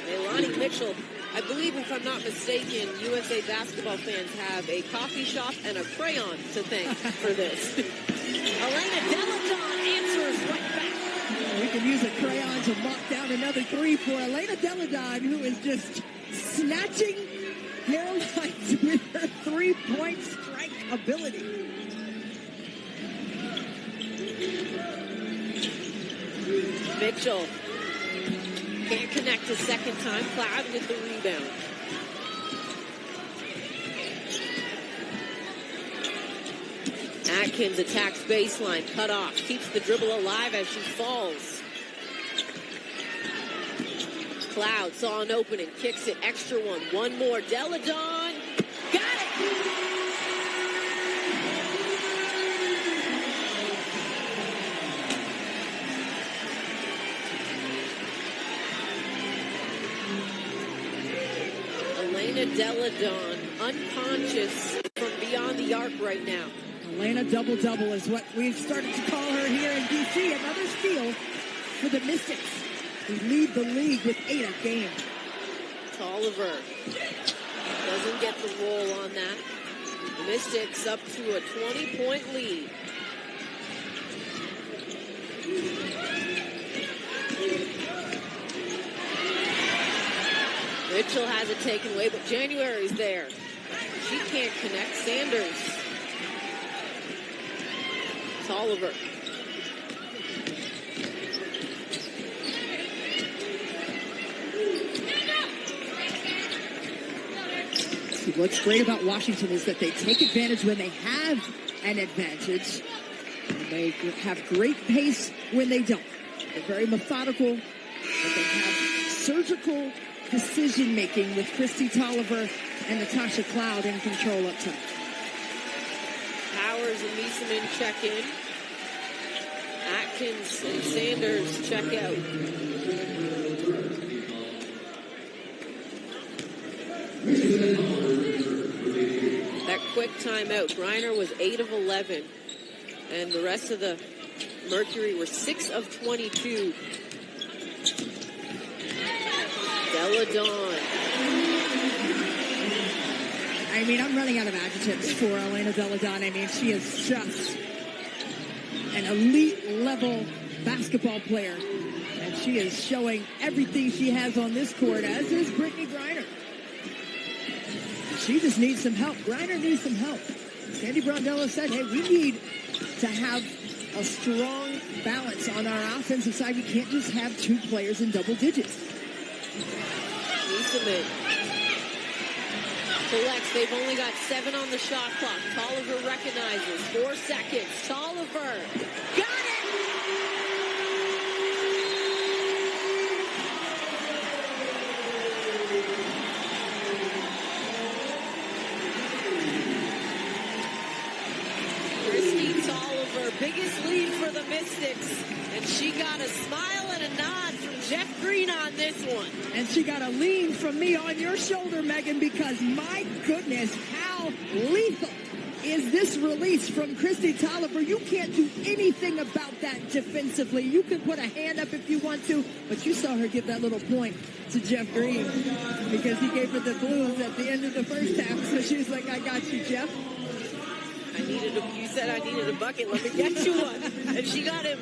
Leilani Mitchell, I believe, if I'm not mistaken, USA basketball fans have a coffee shop and a crayon to thank for this. Elena Deladon answers right back. We can use a crayon to mark down another three for Elena Deladon, who is just snatching hairlines with her three-point strike ability. Mitchell can't connect a second time. Cloud with the rebound. Atkins attacks baseline, cut off, keeps the dribble alive as she falls. Cloud saw an opening, kicks it, extra one. One more, Deladon, got it! Elena Deladon, unconscious from beyond the arc right now. Elena double-double is what we've started to call her here in D.C. Another steal for the Mystics, who lead the league with 8 a game. Tolliver doesn't get the roll on that. The Mystics up to a 20-point lead. Mitchell has it taken away, but January's there. She can't connect. Sanders. Tolliver. See, what's great about Washington is that they take advantage when they have an advantage. And they have great pace when they don't. They're very methodical, but they have surgical decision-making with Christy Tolliver and Natasha Cloud in control up top. Powers and Niesemann check in. Atkins and Sanders check out. That quick timeout. Griner was 8 of 11. And the rest of the Mercury were 6 of 22. Deladon. I mean, I'm running out of adjectives for Elena Deladon. I mean, she is just an elite-level basketball player. And she is showing everything she has on this court, as is Brittany Griner. She just needs some help. Griner needs some help. Sandy Brondello said, hey, we need to have a strong balance on our offensive side. We can't just have 2 players in double digits. Niesemann collects. They've only got 7 on the shot clock. Tolliver recognizes. 4 seconds. Tolliver. Got it! Christy Tolliver, biggest lead for the Mystics. And she got a smile and a nod from Jeff Green on this one. And she got a lean from me on your shoulder, Megan, because my goodness, how lethal is this release from Christy Tolliver. You can't do anything about that defensively. You can put a hand up if you want to, but you saw her give that little point to Jeff Green because he gave her the blues at the end of the first half. So she was like, I got you, Jeff. You said I needed a bucket. Let me get you one. And she got him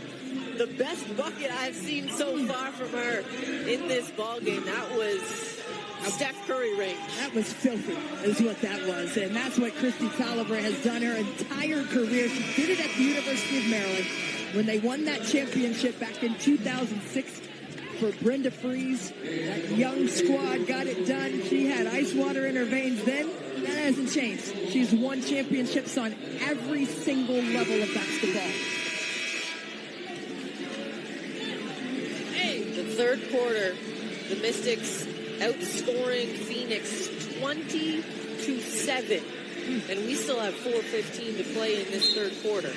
the best bucket I've seen so far from her in this ball game. That was Steph Curry range. That was filthy, is what that was. And that's what Christy Tolliver has done her entire career. She did it at the University of Maryland when they won that championship back in 2006 for Brenda Freeze. That young squad got it done. She had ice water in her veins then. That hasn't changed. She's won championships on every single level of basketball. The third quarter, the Mystics outscoring Phoenix 20-7. And we still have 4:15 to play in this third quarter.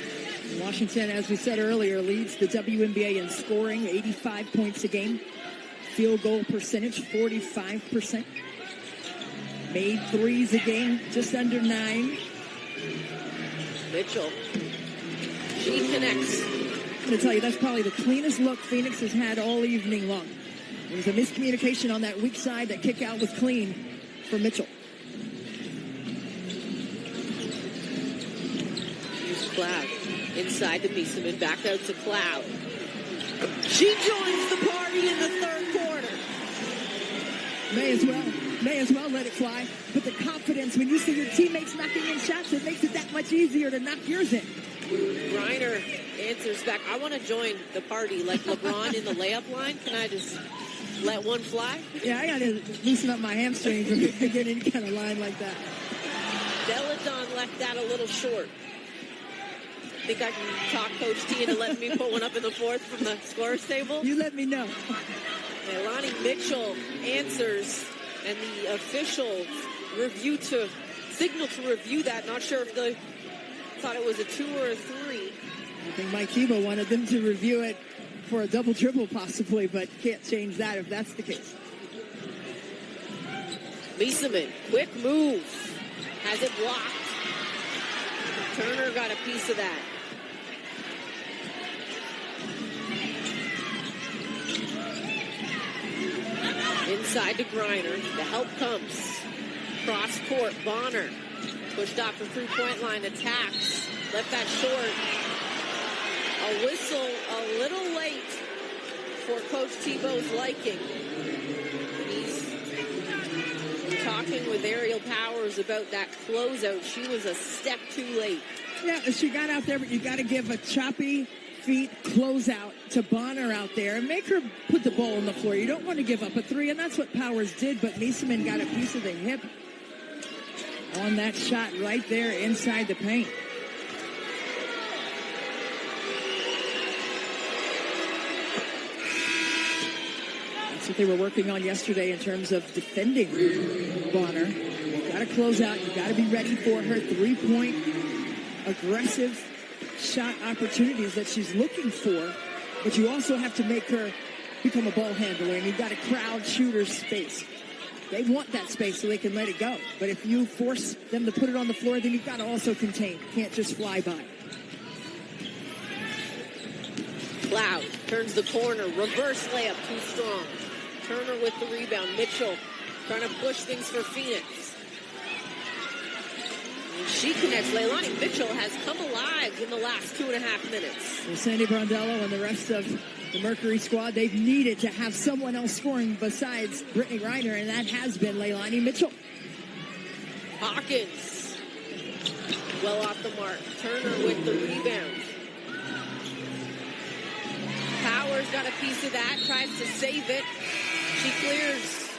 Washington, as we said earlier, leads the WNBA in scoring, 85 points a game. Field goal percentage, 45%. Made threes a game, just under 9. Mitchell. She connects. I'm going to tell you, that's probably the cleanest look Phoenix has had all evening long. There was a miscommunication on that weak side. That kick out was clean for Mitchell. Here's Cloud inside to Miesemann, back out to Cloud. She joins the party in the third quarter. May as well let it fly. But the confidence, when you see your teammates knocking in shots, it makes it that much easier to knock yours in. Griner answers back. I want to join the party like LeBron in the layup line. Can I just let one fly? Yeah, I got to loosen up my hamstrings when we get any kind of line like that. Deladon left that a little short. Think I can talk Coach T into letting me put one up in the fourth from the scorer's table? You let me know. Leilani Mitchell answers, and the officials signal to review that. Not sure if they thought it was a 2 or a 3. I think Mike Tebow wanted them to review it for a double-triple possibly, but can't change that if that's the case. Miesemann, quick move. Has it blocked. Turner got a piece of that. Inside to Griner. The help comes. Cross court. Bonner pushed off the three-point line. Attacks. Left that short. A whistle a little late for Coach Tebow's liking. He's talking with Ariel Powers about that closeout. She was a step too late. Yeah, she got out there, but you got to give a choppy feet closeout to Bonner out there and make her put the ball on the floor. You don't want to give up a 3, and that's what Powers did, but Miesemann got a piece of the hip on that shot right there inside the paint. That's what they were working on yesterday in terms of defending Bonner. You've got to close out. You've got to be ready for her three-point aggressive shot opportunities that she's looking for, but you also have to make her become a ball handler, and you've got to crowd shooter's space. They want that space so they can let it go, but if you force them to put it on the floor, then you've got to also contain. You can't just fly by. Cloud turns the corner, reverse layup too strong. Turner with the rebound. Mitchell trying to push things for Phoenix. She connects. Leilani Mitchell has come alive in the last 2.5 minutes. Well, Sandy Brondello and the rest of the Mercury squad, they've needed to have someone else scoring besides Brittany Griner, and that has been Leilani Mitchell. Hawkins, well off the mark. Turner with the rebound. Powers got a piece of that, tries to save it. She clears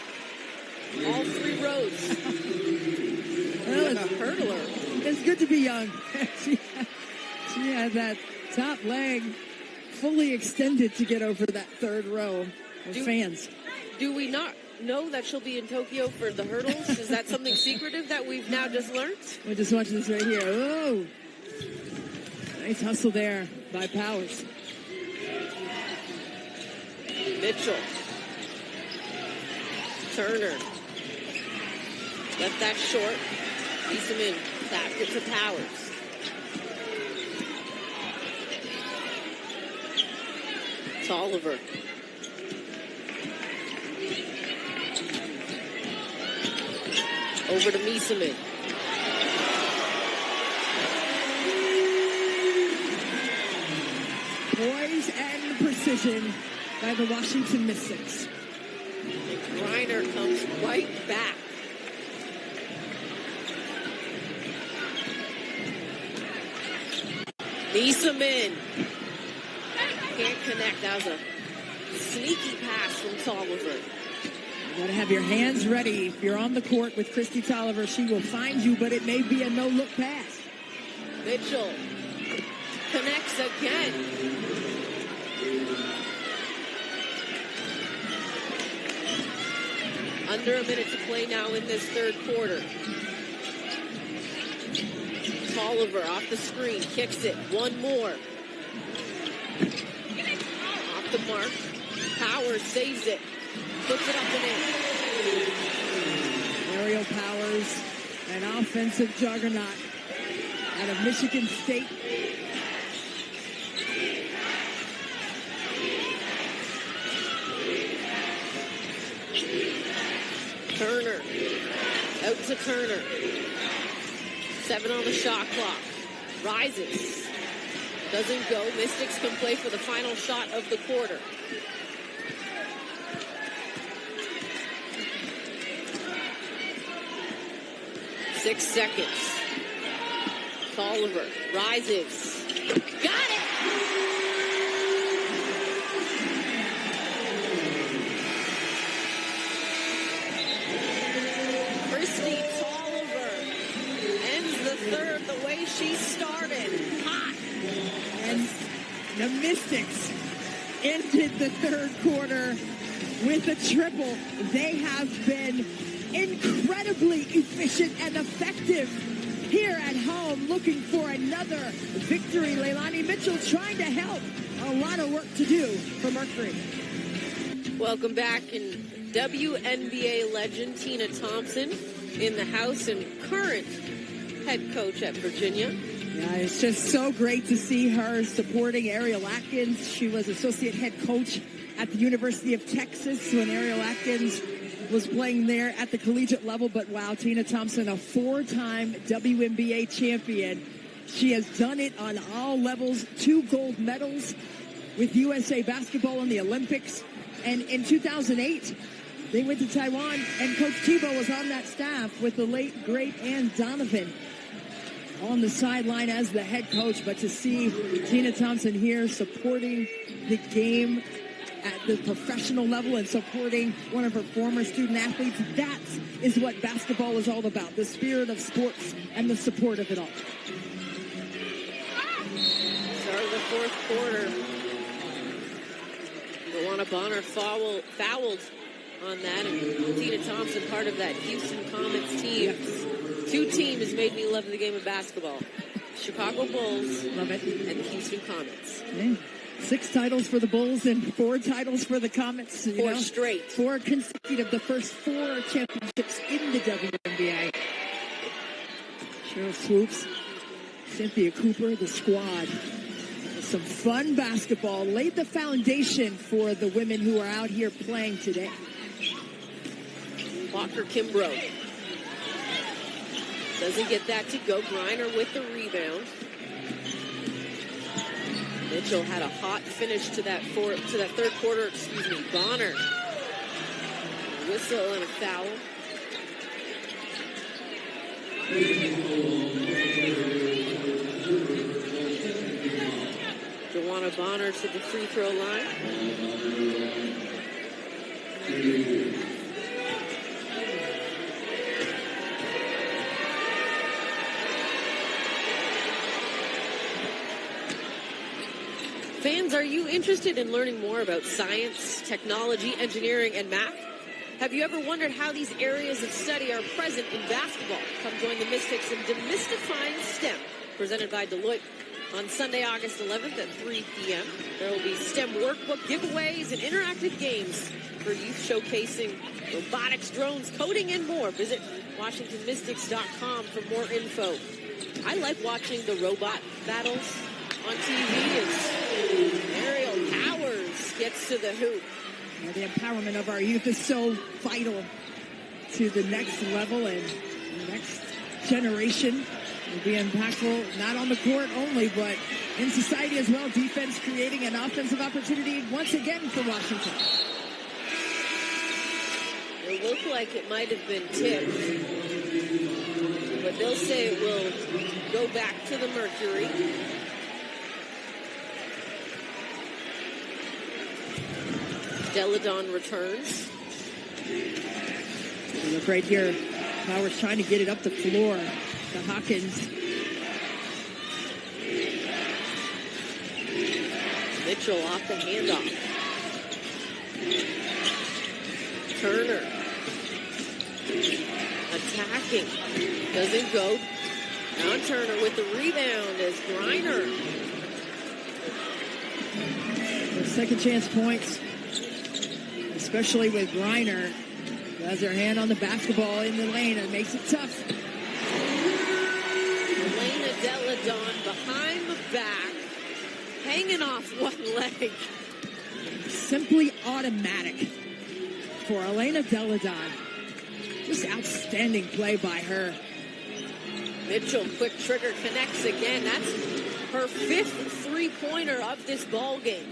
all 3 rows. Well, a hurdler. It's good to be young. she had that top leg fully extended to get over that third row of fans. Do we not know that she'll be in Tokyo for the hurdles? Is that something secretive that we've now just learned? We'll just watch this right here. Oh, nice hustle there by Powers. Mitchell. Turner. Left that short. Miesemann tapped it to Powers. It's Oliver. Over to Miesemann. Poise and precision by the Washington Mystics. Griner comes right back. Miesemann can't connect. That was a sneaky pass from Tolliver. You got to have your hands ready. If you're on the court with Christy Tolliver, she will find you, but it may be a no-look pass. Mitchell connects again. Under a minute to play now in this third quarter. Tolliver off the screen, kicks it. One more. Off the mark. Powers saves it. Puts it up and in. Ariel Powers, an offensive juggernaut out of Michigan State. Turner. Out to Turner. 7 on the shot clock. Rises. Doesn't go. Mystics can play for the final shot of the quarter. Six seconds. Tolliver rises. Got it! Christy Tolliver ends the third the way she started. Hot. And the Mystics ended the third quarter with a triple. They have been incredibly efficient and effective here at home, looking for another victory. Leilani Mitchell trying to help. A lot of work to do for Mercury. Welcome back, and WNBA legend Tina Thompson in the house and current head coach at Virginia. Yeah, it's just so great to see her supporting Ariel Atkins. She was associate head coach at the University of Texas when Ariel Atkins was playing there at the collegiate level. But wow, Tina Thompson, a 4-time WNBA champion. She has done it on all levels. 2 gold medals with USA Basketball in the Olympics. And in 2008, they went to Taiwan, and Coach Tebow was on that staff with the late, great Ann Donovan on the sideline as the head coach. But to see Tina Thompson here supporting the game at the professional level and supporting one of her former student athletes, that is what basketball is all about, the spirit of sports and the support of it all. Start of the fourth quarter. Luana Bonner fouled on that, and Tina Thompson, part of that Houston Comets team. Yes. 2 teams made me love the game of basketball. Chicago Bulls. Love it. And the Houston Comets. Yeah. 6 titles for the Bulls and 4 titles for the Comets. 4 straight. 4 consecutive, the first 4 championships in the WNBA. Cheryl Swoops, Cynthia Cooper, the squad. Some fun basketball laid the foundation for the women who are out here playing today. Walker Kimbrough doesn't get that to go. Griner with the rebound. Mitchell had a hot finish to that third quarter. Bonner. Whistle and a foul. Joanna Bonner to the free throw line. Fans, are you interested in learning more about science, technology, engineering, and math? Have you ever wondered how these areas of study are present in basketball? Come join the Mystics in Demystifying STEM, presented by Deloitte on Sunday, August 11th at 3 p.m. There will be STEM workbook giveaways and interactive games for youth showcasing robotics, drones, coding, and more. Visit WashingtonMystics.com for more info. I like watching the robot battles on TV as Ariel Powers gets to the hoop. Yeah, the empowerment of our youth is so vital to the next level, and the next generation will be impactful not on the court only, but in society as well. Defense creating an offensive opportunity once again for Washington. It looked like it might have been tipped, but they'll say it will go back to the Mercury. Deladon returns. Look right here. Powers trying to get it up the floor to Hawkins. Mitchell off the handoff. Turner. Attacking. Doesn't go. Now Turner with the rebound as Griner. The second chance points, especially with Griner, who has her hand on the basketball in the lane and makes it tough. Elena Deladon behind the back, hanging off one leg. Simply automatic for Elena Deladon. Just outstanding play by her. Mitchell, quick trigger, connects again. That's her 5th three-pointer of this ball game.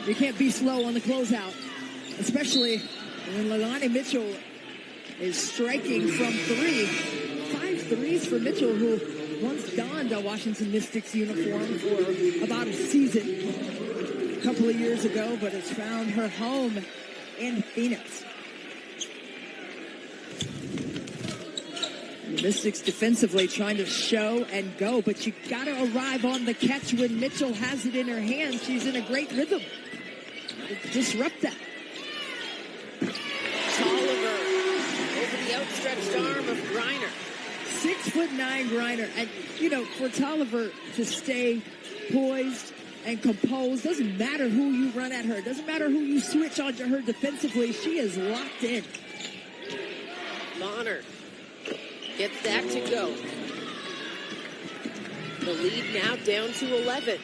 You can't be slow on the closeout, especially when Leilani Mitchell is striking from 3. 5 threes for Mitchell, who once donned a Washington Mystics uniform for about a season a couple of years ago, but has found her home in Phoenix. The Mystics defensively trying to show and go, but you got to arrive on the catch when Mitchell has it in her hands. She's in a great rhythm. Disrupt that. Tolliver over the outstretched arm of Griner. 6'9" Griner. And, you know, for Tolliver to stay poised and composed, doesn't matter who you run at her. Doesn't matter who you switch onto her defensively. She is locked in. Bonner gets that to go. The lead now down to 11.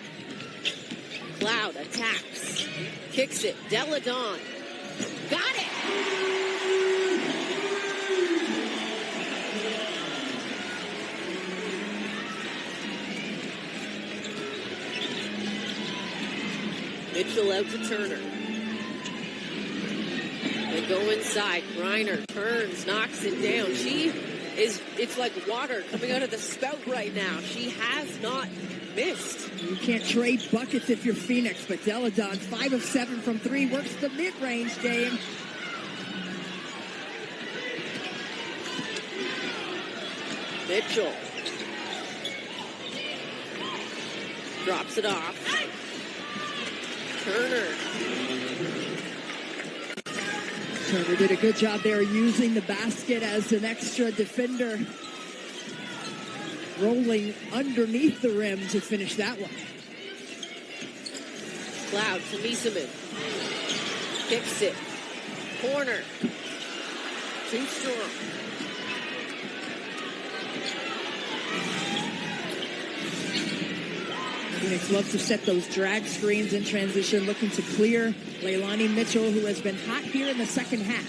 Cloud attacks. Kicks it. Deladon. Got it! Mitchell out to Turner. They go inside. Griner turns, knocks it down. It's like water coming out of the spout right now. She has not missed. You can't trade buckets if you're Phoenix, but Deladon, 5 of 7 from 3, works the mid-range game. Mitchell drops it off. Turner did a good job there using the basket as an extra defender, rolling underneath the rim to finish that one. Cloud to Miesemann. Kicks it. Corner. Too strong. Phoenix loves to set those drag screens in transition, looking to clear Leilani Mitchell, who has been hot here in the second half.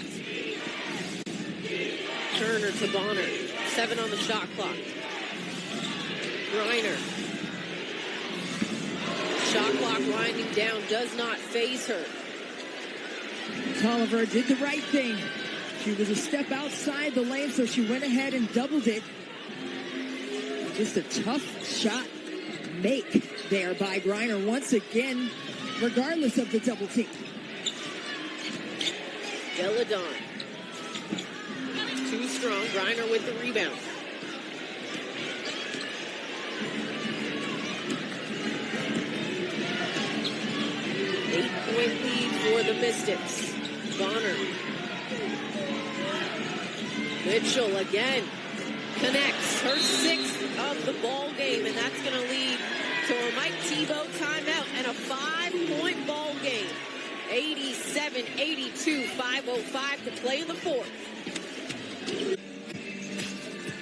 Turner to Bonner. 7 on the shot clock. Griner. Shot clock winding down, does not faze her. Tolliver did the right thing. She was a step outside the lane, so she went ahead and doubled it. Just a tough shot make there by Griner once again, regardless of the double team. Deladon. Too strong. Griner with the rebound. Eight-point lead for the Mystics. Bonner. Mitchell again. Connects her 6th of the ball game, and that's going to lead to a Mike Tebow timeout and a 5-point ball game. 87-82, 5:05 to play in the 4th.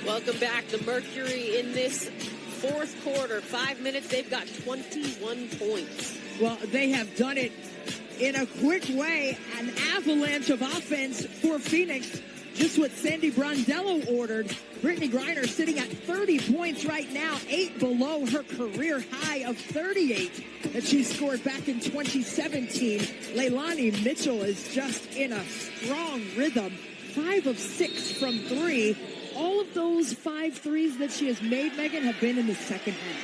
Welcome back. The Mercury in this 4th quarter. 5 minutes, they've got 21 points. Well, they have done it in a quick way. An avalanche of offense for Phoenix. Just what Sandy Brondello ordered. Brittany Griner sitting at 30 points right now, 8 below her career high of 38 that she scored back in 2017. Leilani Mitchell is just in a strong rhythm. 5 of 6 from 3. All of those 5 threes that she has made, Megan, have been in the second half.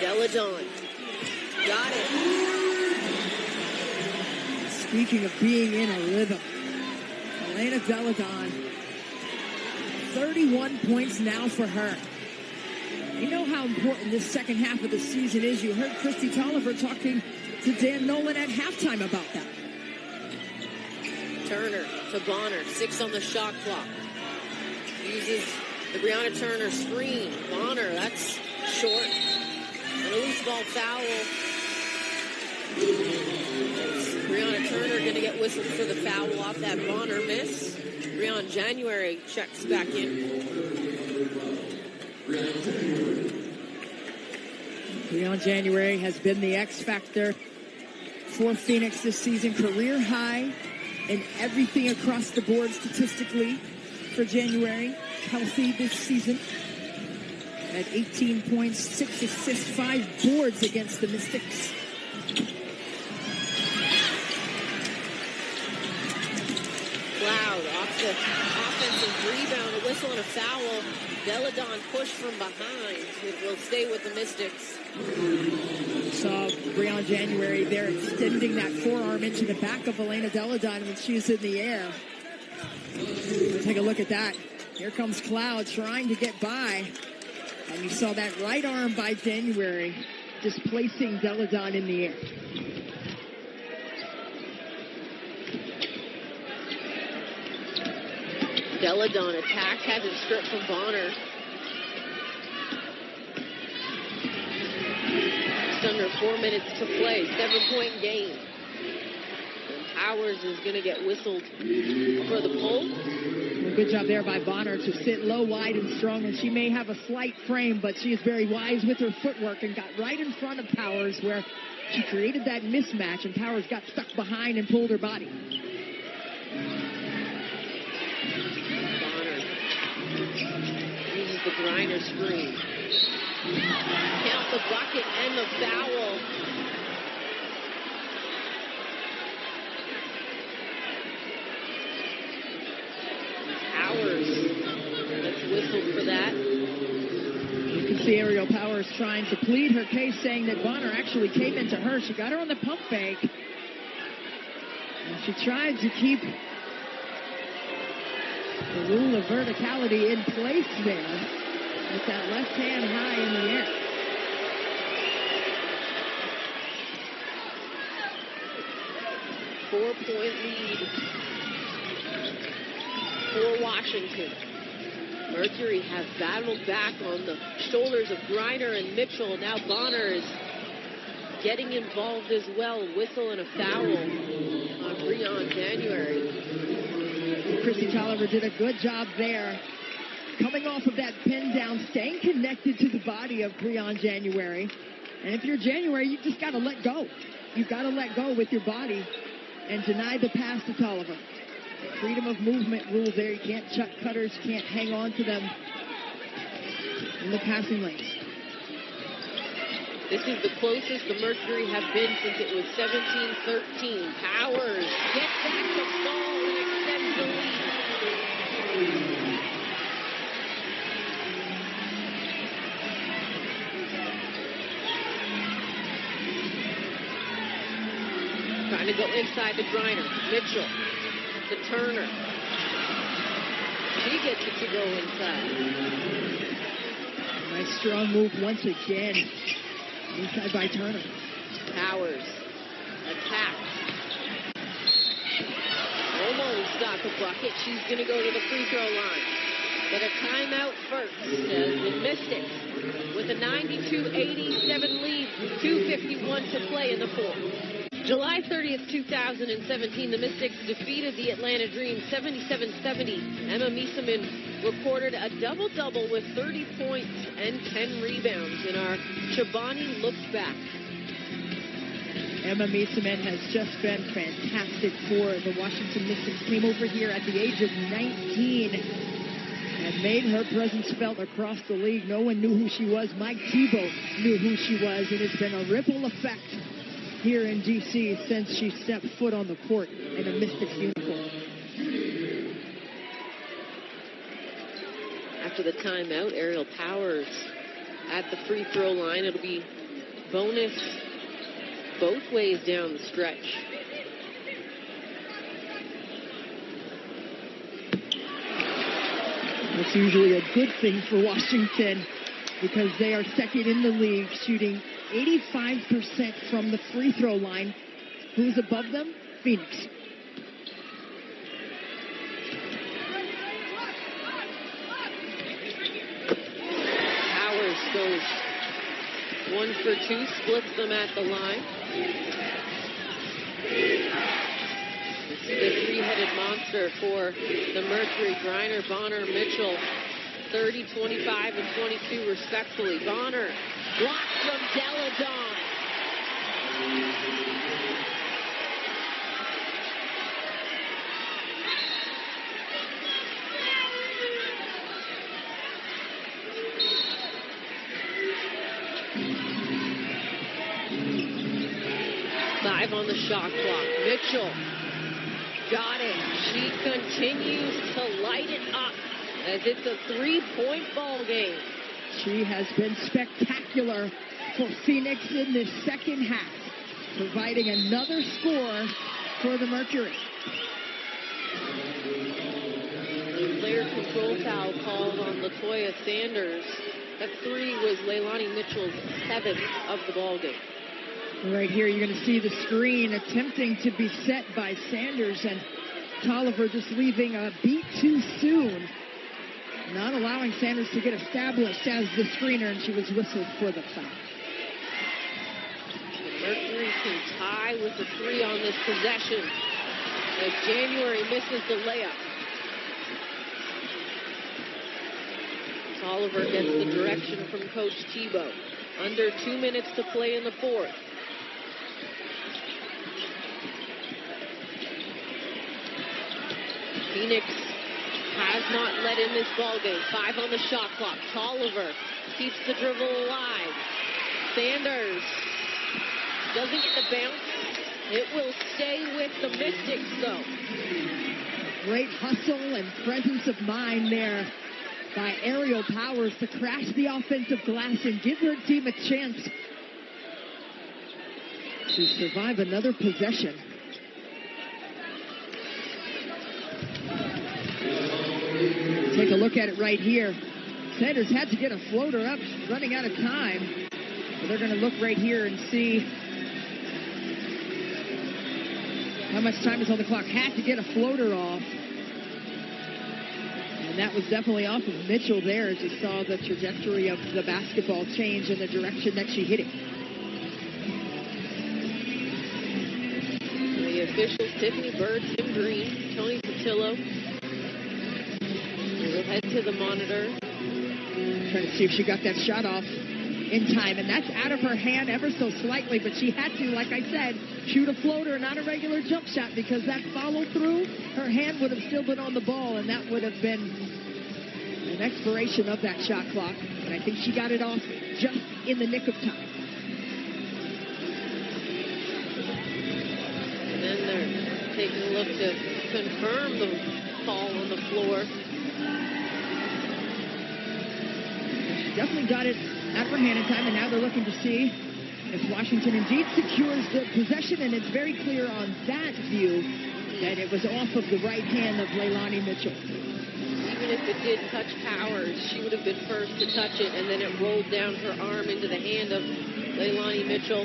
Deladon. Got it. Speaking of being in a rhythm, Elena Deladon, 31 points now for her. You know how important this second half of the season is. You heard Christy Tolliver talking to Dan Nolan at halftime about that. Turner to Bonner, 6 on the shot clock. Uses the Brianna Turner screen. Bonner, that's short. And a loose ball foul. Brianna Turner going to get whistled for the foul off that Bonner miss. Brianna January checks back in. Brianna January has been the X factor for Phoenix this season. Career high in everything across the board statistically for January. Healthy this season. At 18 points, 6 assists, 5 boards against the Mystics. Cloud off the offensive rebound, a whistle and a foul. Deladon pushed from behind. It will stay with the Mystics. Saw Breon January there extending that forearm into the back of Elena Deladon when she was in the air. Take a look at that. Here comes Cloud trying to get by. And you saw that right arm by January displacing Deladon in the air. Deladon attacked, had to strip from Bonner. Just under 4 minutes to play, 7-point game. And Powers is going to get whistled for the pull. Well, good job there by Bonner to sit low, wide, and strong. And she may have a slight frame, but she is very wise with her footwork and got right in front of Powers where she created that mismatch, and Powers got stuck behind and pulled her body. The Griner screen. Count the bucket and the foul. Powers gets whistled for that. You can see Aerial Powers trying to plead her case, saying that Bonner actually came into her. She got her on the pump fake. And she tried to keep the rule of verticality in place there with that left hand high in the air. Four-point lead for Washington. Mercury have battled back on the shoulders of Griner and Mitchell. Now Bonner is getting involved as well. Whistle and a foul on Breon January. Chrissy Tolliver did a good job there. Coming off of that pin down, staying connected to the body of Breon January. And if you're January, you just got to let go. You've got to let go with your body and deny the pass to Tolliver. Freedom of movement rules there. You can't chuck cutters, you can't hang on to them in the passing lanes. This is the closest the Mercury have been since it was 17-13. Powers gets back the ball and extends the lead. Trying to go inside to Griner. Mitchell to Turner. She gets it to go inside. Nice strong move once again. Inside by Turner. Powers attacks. Almost got the bucket. She's going to go to the free throw line. Get a timeout first as the Mystics with a 92-87 lead. 2:51 to play in the fourth. July 30th, 2017, the Mystics defeated the Atlanta Dream 77-70. Emma Miesemann recorded a double-double with 30 points and 10 rebounds in our Chobani Look Back. Emma Miesemann has just been fantastic for the Washington Mystics. Came over here at the age of 19 and made her presence felt across the league. No one knew who she was. Mike Tebow knew who she was, and it's been a ripple effect here in D.C. since she stepped foot on the court in a Mystics uniform. After the timeout, Aerial Powers at the free throw line. It'll be bonus both ways down the stretch. That's usually a good thing for Washington because they are second in the league, shooting 85% from the free throw line. Who's above them? Phoenix. Powers goes 1 for 2, splits them at the line. This is the three-headed monster for the Mercury. Griner, Bonner, Mitchell, 30, 25, and 22 respectfully. Bonner blocked from Deladon. 5 on the shot clock. Mitchell got it. She continues to light it up as it's a 3-point ball game. She has been spectacular for Phoenix in this second half, providing another score for the Mercury. Player control foul called on Latoya Sanders. That 3 was Leilani Mitchell's 7th of the ball game. Right here, you're going to see the screen attempting to be set by Sanders, and Tolliver just leaving a beat too soon, not allowing Sanders to get established as the screener, and she was whistled for the foul. The Mercury can tie with the 3 on this possession as January misses the layup. Tolliver gets the direction from Coach Tebow. Under 2 minutes to play in the fourth. Phoenix has not let in this ball game. 5 on the shot clock. Tolliver keeps the dribble alive. Sanders doesn't get the bounce. It will stay with the Mystics, though. Great hustle and presence of mind there by Aerial Powers to crash the offensive glass and give her team a chance to survive another possession. Take a look at it right here. Sanders had to get a floater up, running out of time. But they're going to look right here and see how much time is on the clock. Had to get a floater off. And that was definitely off of Mitchell there, as you saw the trajectory of the basketball change in the direction that she hit it. The officials, Tiffany Bird, Tim Green, Tony Patillo. We'll head to the monitor. Trying to see if she got that shot off in time, and that's out of her hand ever so slightly, but she had to, like I said, shoot a floater, not a regular jump shot, because that follow through, her hand would have still been on the ball, and that would have been an expiration of that shot clock. And I think she got it off just in the nick of time. And then they're taking a look to confirm the fall on the floor. She definitely got it out of her hand in time, and now they're looking to see if Washington indeed secures the possession, and it's very clear on that view that it was off of the right hand of Leilani Mitchell. Even if it did touch Powers, she would have been first to touch it, and then it rolled down her arm into the hand of Leilani Mitchell.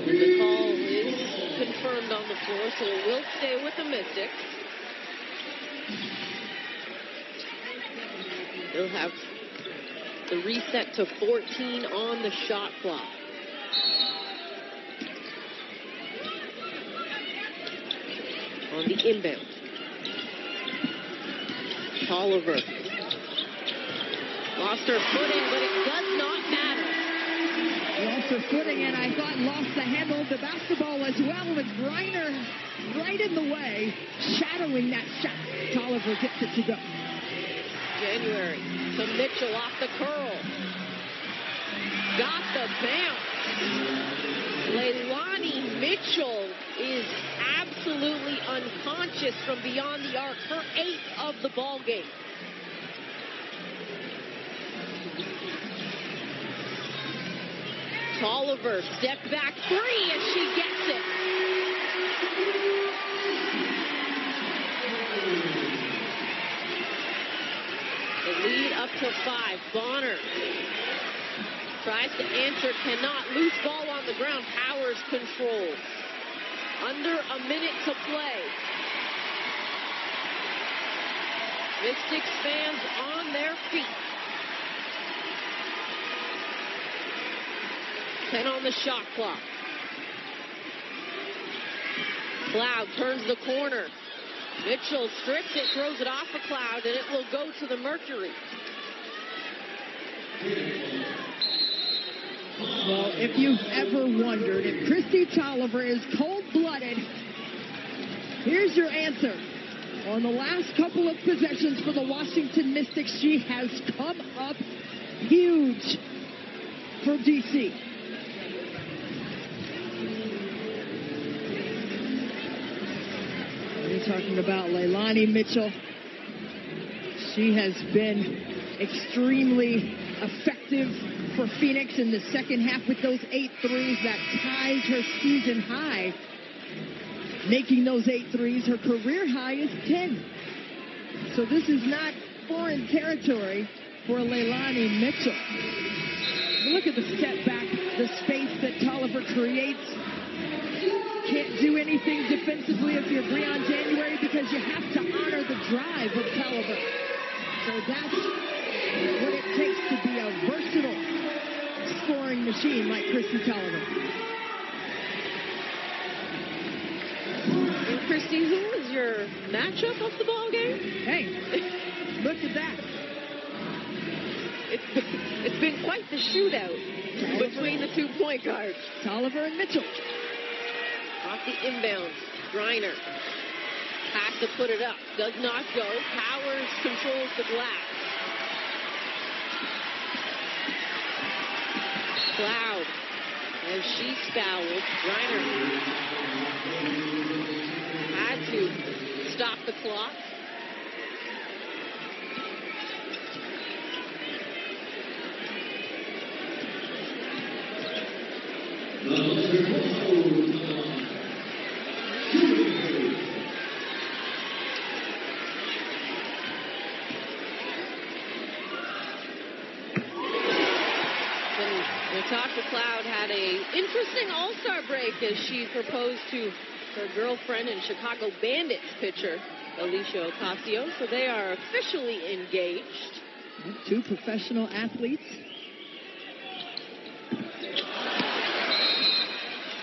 The call is confirmed on the floor, so it will stay with the Mystics. They'll have the reset to 14 on the shot clock. On the inbound. Tolliver lost her footing, but it does not matter. Lost her footing, and I thought lost the handle of the basketball as well, with Griner right in the way, shadowing that shot. Tolliver gets it to go. January to Mitchell off the curl. Got the bounce. Leilani Mitchell is absolutely unconscious from beyond the arc. Her 8th of the ball game. Tolliver, step back 3, and she gets it. The lead up to 5. Bonner tries to answer, cannot. Loose ball on the ground. Powers controls. Under a minute to play. Mystics fans on their feet. 10 on the shot clock. Cloud turns the corner. Mitchell strips it, throws it off a Cloud, and it will go to the Mercury. Well, if you've ever wondered if Christy Tolliver is cold-blooded, here's your answer. On the last couple of possessions for the Washington Mystics, she has come up huge for DC. We're talking about Leilani Mitchell. She has been extremely effective for Phoenix in the second half with those 8 threes. That ties her season high. Making those 8 threes, her career high is 10. So this is not foreign territory for Leilani Mitchell. But look at the step back, the space that Tolliver creates. Can't do anything defensively if you're Breon January because you have to honor the drive of Tolliver. So that's what it takes to be a versatile scoring machine like Christy Tolliver. And Christy, who was your matchup of the ball game? Hey, look at that. It's been quite the shootout between the 2 point guards. Tolliver and Mitchell. Off the inbounds, Griner has to put it up. Does not go. Powers controls the glass. Cloud, as she's fouled. Griner had to stop the clock. Natasha Cloud had a interesting all-star break as she proposed to her girlfriend and Chicago Bandits pitcher, Alicia Ocasio. So they are officially engaged. 2 professional athletes.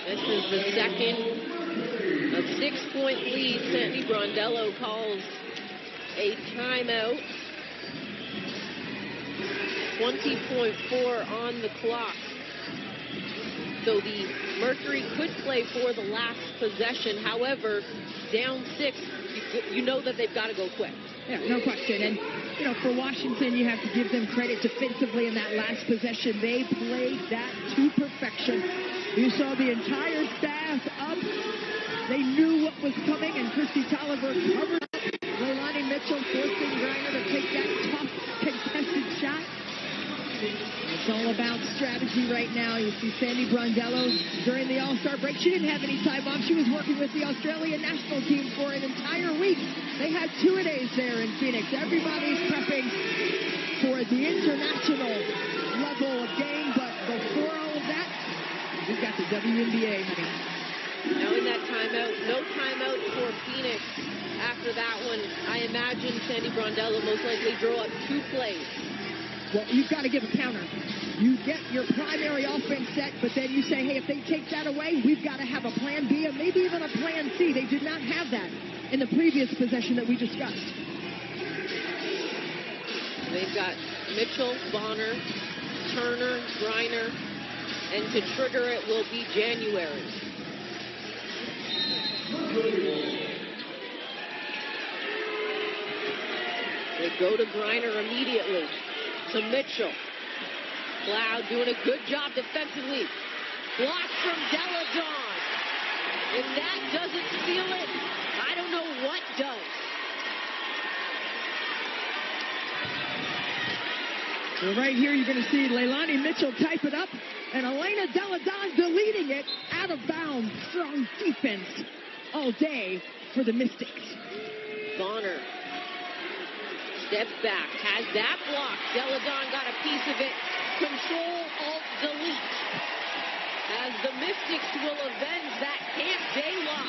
This is the second, a 6-point lead. Sandy Brondello calls a timeout. 20.4 on the clock. So the Mercury could play for the last possession. However, down 6, you know that they've got to go quick. Yeah, no question. And, you know, for Washington, you have to give them credit defensively in that last possession. They played that to perfection. You saw the entire staff up. They knew what was coming, and Christy Tolliver covered Leilani Mitchell, forcing Griner to take that tough, contested shot. It's all about strategy right now. You see Sandy Brondello during the All-Star break. She didn't have any time off. She was working with the Australian national team for an entire week. They had 2-a-days there in Phoenix. Everybody's prepping for the international level of game. But before all of that, we've got the WNBA, honey. Now in that timeout, no timeout for Phoenix. After that one, I imagine Sandy Brondello most likely drew up 2 plays. Well, you've got to give a counter. You get your primary offense set, but then you say, hey, if they take that away, we've got to have a plan B and maybe even a plan C. They did not have that in the previous possession that we discussed. They've got Mitchell, Bonner, Turner, Griner, and to trigger it will be January. They go to Griner immediately. To Mitchell. Cloud doing a good job defensively. Blocked from Deladon. If that doesn't seal it, I don't know what does. So right here, you're going to see Leilani Mitchell type it up, and Elena Deladon deleting it out of bounds. Strong defense all day for the Mystics. Bonner steps back, has that block. Deladon got a piece of it. Control, alt, delete. As the Mystics will avenge that Camp Day loss.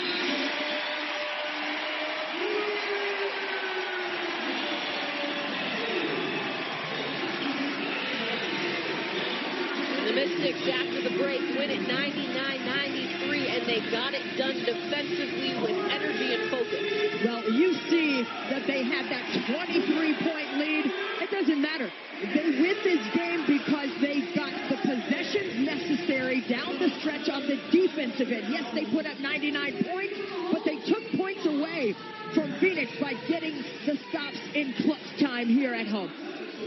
The Mystics, after the break, win it 99-93, and they got it done defensively with energy and focus. Well, you see that they had that 23-point lead. It doesn't matter. They win this game because they got the possessions necessary down the stretch on the defensive end. Yes, they put up 99 points, but they took points away from Phoenix by getting the stops in clutch time here at home.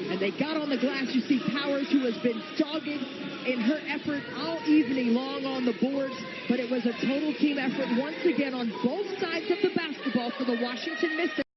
And they got on the glass. You see Powers, who has been dogged in her effort all evening long on the boards, but it was a total team effort once again on both sides of the basketball for the Washington Mystics.